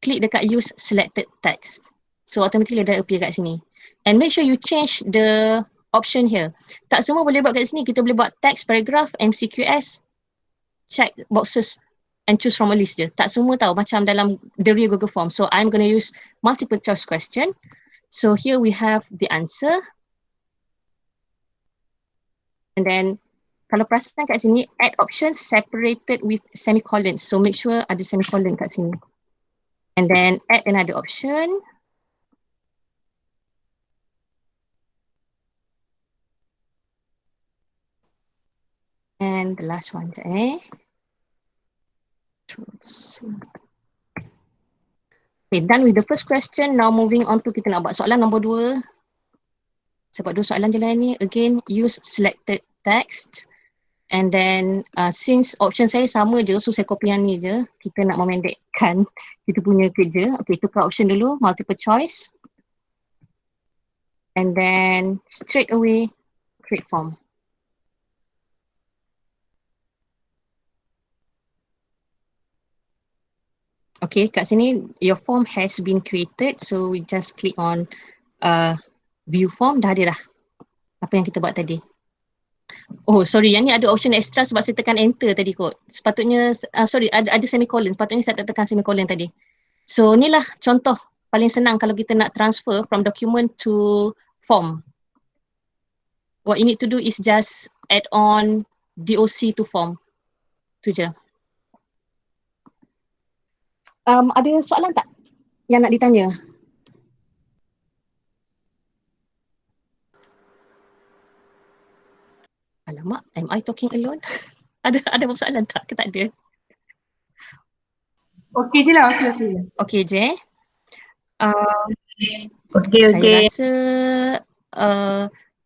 klik dekat use selected text. So automatically dia appear kat sini. And make sure you change the option here. Tak semua boleh buat kat sini. Kita boleh buat text, paragraph, MCQS, check boxes and choose from a list je. Tak semua tahu macam dalam the real Google Form. So I'm going to use multiple choice question. So here we have the answer. And then kalau perasan kat sini, add options separated with semicolon. So make sure ada semicolon kat sini. And then add another option. And the last one, okay, done with the first question. Now moving on to kita nak buat soalan nombor 2. Sebab 2 soalan je lah ni. Again, use selected text And then since option saya sama je, so saya copy yang ni je. Kita nak memendekkan kita punya kerja. Okay, tukar option dulu, multiple choice. And then straight away create form. Okay, kat sini your form has been created, so we just click on view form, dah ada dah apa yang kita buat tadi. Oh sorry, yang ni ada option extra sebab saya tekan enter tadi kot. Sepatutnya, sorry, ada semicolon, patutnya saya tak tekan semicolon tadi. So ni lah contoh paling senang kalau kita nak transfer from document to form. What you need to do is just add on DOC to form. Tu je. Ada soalan tak yang nak ditanya? Alamak, am I talking alone? ada soalan tak ke tak ada? Okey je lah, okey. Okey je. Okey, Saya okey. rasa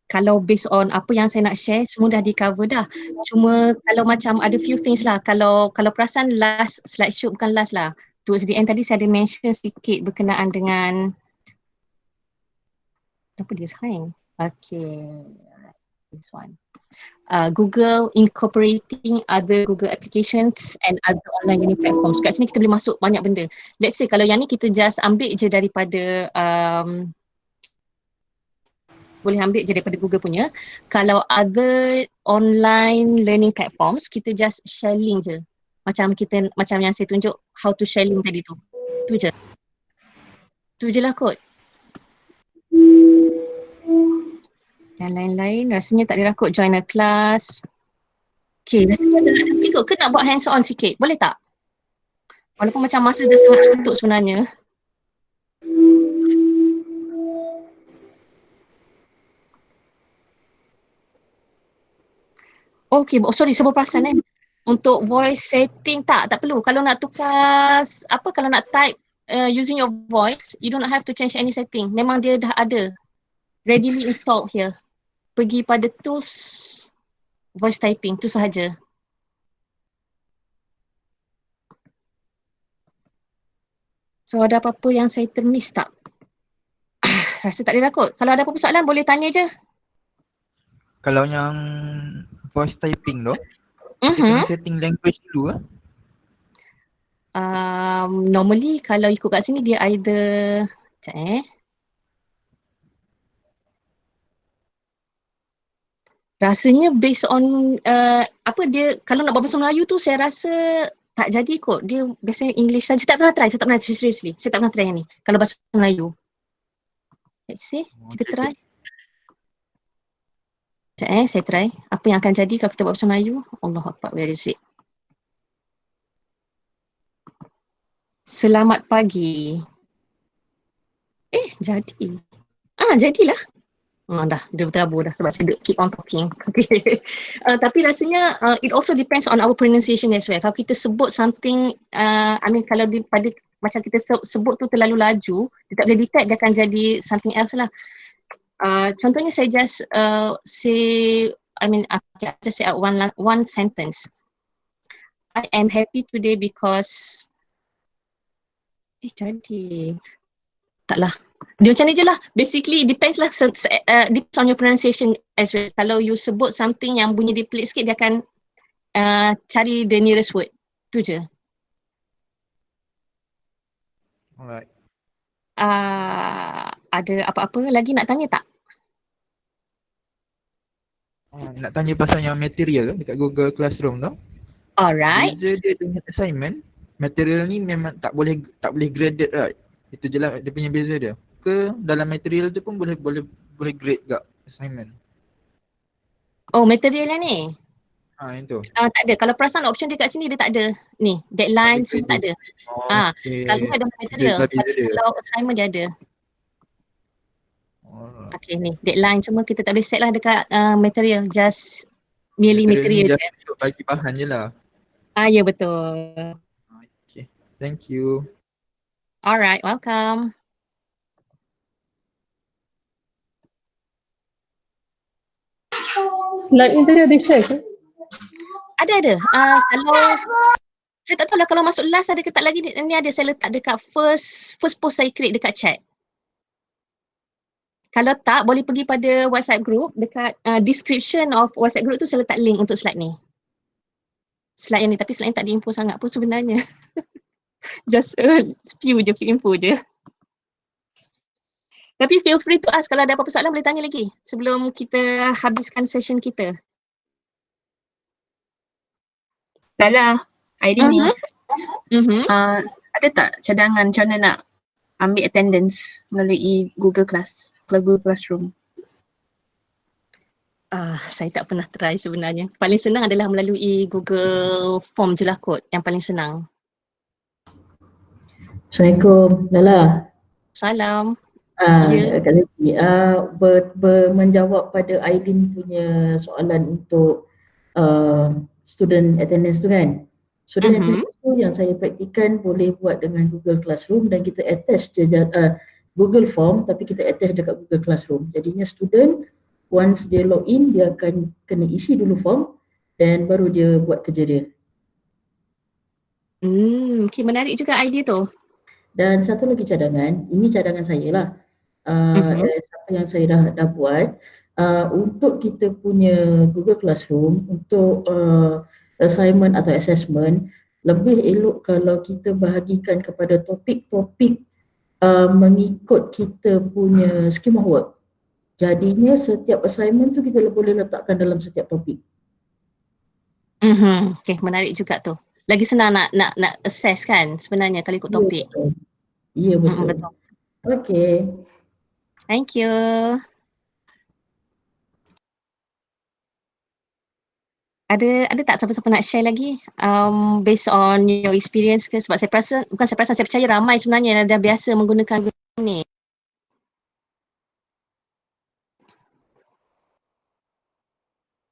kalau based on apa yang saya nak share semua dah di cover dah. Cuma kalau macam ada few things lah, kalau perasan last slideshow bukan last lah. Towards the end tadi saya ada mention sikit berkenaan dengan apa dia sayang? Okay, this one. Google incorporating other Google applications and other online learning platforms. Kat sini kita boleh masuk banyak benda. Let's say kalau yang ni kita just ambil je daripada boleh ambil je daripada Google punya. Kalau other online learning platforms, kita just share link je. Macam yang saya tunjuk how to share link tadi tu. Tu je. Tu je lah kot. Dan lain-lain, rasanya tak ada lah kot join a class. Okay, rasanya dah ada kot ke nak buat hands on sikit? Boleh tak? Walaupun macam masa dah sangat suntuk sebenarnya. Okay, sorry, saya berperasan untuk voice setting tak perlu. Kalau nak tukar, kalau nak type using your voice, you don't have to change any setting. Memang dia dah ada, readily installed here. Pergi pada tools, voice typing, tu sahaja. So ada apa-apa yang saya termiss tak? Rasa tak ada dah kot. Kalau ada apa-apa soalan boleh tanya je. Kalau yang voice typing tu, kita kena setting language dulu lah. Normally kalau ikut kat sini dia either, rasanya based on dia kalau nak buat bahasa Melayu tu saya rasa tak jadi kot. Dia biasanya English saja. Saya tak pernah try, seriously. Saya tak pernah try yang ni kalau bahasa Melayu. Let's see, kita try. Saya try. Apa yang akan jadi kalau kita buat bahasa Melayu? Allahuakbar, where is it? Selamat pagi. Jadi. Jadilah. Dah, dia bertabur dah sebab saya keep on talking. Okay. Tapi rasanya it also depends on our pronunciation as well. Kalau kita sebut something, kalau pada macam kita sebut tu terlalu laju, dia tak boleh detect, dia akan jadi something else lah. Contohnya saya just just say out one sentence. I am happy today because jadi taklah. Dia macam ni je lah. Basically depends lah, depends on your pronunciation as well. Kalau you sebut something yang bunyi dia pelik sikit, dia akan cari the nearest word. Tu je. Alright. Ada apa-apa lagi nak tanya tak? Nak tanya pasal yang material dekat Google Classroom tu. Alright. Beza dia dengan assignment, material ni memang tak boleh graded, right? Itu je lah dia punya beza dia. Ke dalam material tu pun boleh grade gak assignment? Oh, material yang ni? Yang tu. Tak ada. Kalau perasan option dekat sini dia tak ada. Ni, deadline semua tak ada. Kalau ni ada material. Kalau assignment dia ada. Okay, ni deadline semua kita tak boleh set lah dekat material. Just merely material je. Just untuk bagi bahan je lah. Ya, betul. Okay, thank you. Alright, welcome. Slide ni tadi ada share ke? Ada. Kalau saya tak tahu lah kalau masuk last ada ke tak lagi ni ada saya letak dekat first post saya create dekat chat. Kalau tak boleh pergi pada WhatsApp group dekat description of WhatsApp group tu saya letak link untuk slide ni. Slide yang ni tapi slide yang tak diinfo sangat pun sebenarnya. Just few info je. Tapi feel free to ask kalau ada apa-apa soalan boleh tanya lagi sebelum kita habiskan session kita. Lala, Aileen ni. Ada tak cadangan macam mana nak ambil attendance melalui Google Classroom? Saya tak pernah try sebenarnya. Paling senang adalah melalui Google Form je lah kot yang paling senang. Assalamualaikum, Lala. Salam. Menjawab pada Aileen punya soalan untuk student attendance tu kan. Student attendance tu yang saya praktikan boleh buat dengan Google Classroom dan kita attach je Google Form tapi kita attach dekat Google Classroom. Jadinya student once dia log in dia akan kena isi dulu form dan baru dia buat kerja dia. Okay, menarik juga idea tu. Dan satu lagi cadangan, ini cadangan saya lah. Apa yang saya dah buat untuk kita punya Google Classroom untuk assignment atau assessment lebih elok kalau kita bahagikan kepada topik-topik mengikut kita punya scheme of work. Jadinya setiap assignment tu kita boleh letakkan dalam setiap topik. Okay, menarik juga tu. Lagi senang nak assess kan sebenarnya kalau ikut topik. Ya betul. Betul. Okay. Thank you. Ada tak siapa-siapa nak share lagi based on your experience ke? Sebab saya percaya ramai sebenarnya yang dah biasa menggunakan Google ni.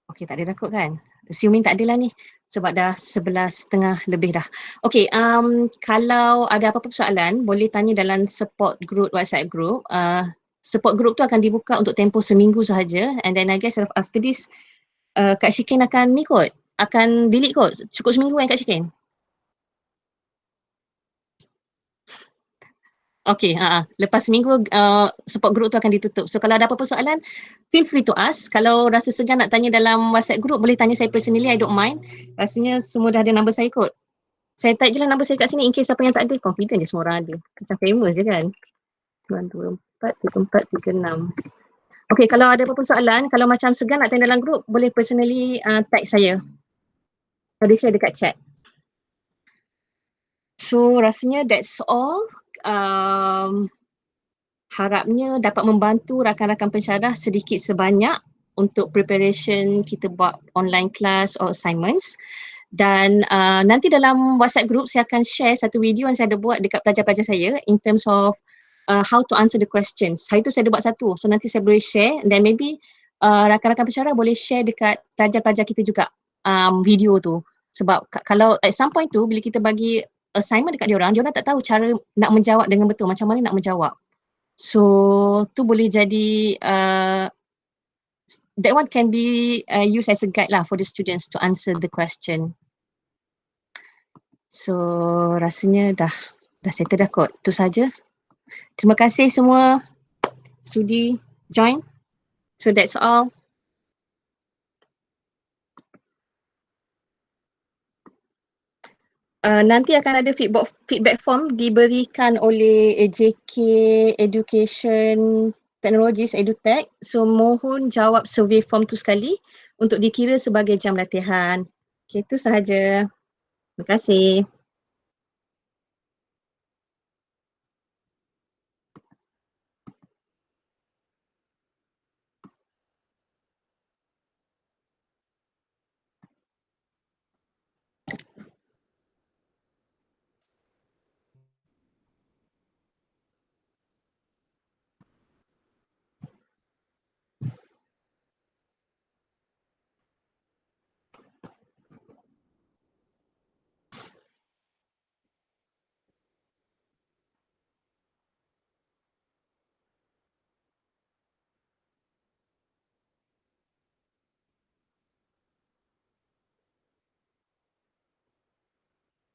Okay, tak ada dah kot kan? Assuming tak ada lah ni sebab dah 11:30 lebih dah. Okay, kalau ada apa-apa soalan boleh tanya dalam support group, WhatsApp group. Support group tu akan dibuka untuk tempoh seminggu sahaja and then I guess after this Kak Shikin akan ni kot, akan delete kot. Cukup seminggu kan Kak Shikin? Okay, lepas seminggu support group tu akan ditutup. So kalau ada apa-apa soalan, feel free to ask. Kalau rasa segan nak tanya dalam WhatsApp group, boleh tanya saya personally, I don't mind. Rasanya semua dah ada number saya kot. Saya type je lah number saya kat sini in case siapa yang tak ada. Confident je semua orang ada. Macam famous je kan. 9243436. Okay, kalau ada apa-apa soalan, kalau macam segan nak tanya dalam group, boleh personally tag saya. Boleh share dekat chat. So rasanya that's all. Harapnya dapat membantu rakan-rakan pensyarah sedikit sebanyak untuk preparation kita buat online class or assignments. Dan nanti dalam WhatsApp group saya akan share satu video yang saya ada buat dekat pelajar-pelajar saya in terms of how to answer the questions. Hari tu saya ada buat satu. So nanti saya boleh share dan maybe rakan-rakan pensyarah boleh share dekat pelajar-pelajar kita juga video tu. Sebab kalau at some point tu bila kita bagi assignment dekat diorang tak tahu cara nak menjawab dengan betul, macam mana nak menjawab. So tu boleh jadi that one can be used as a guide lah for the students to answer the question. So rasanya dah settle dah kot. Tu saja. Terima kasih semua sudi join. So that's all. Nanti akan ada feedback form diberikan oleh AJK Education Technologies EduTech. So mohon jawab survey form tu sekali untuk dikira sebagai jam latihan. Okay, itu sahaja. Terima kasih.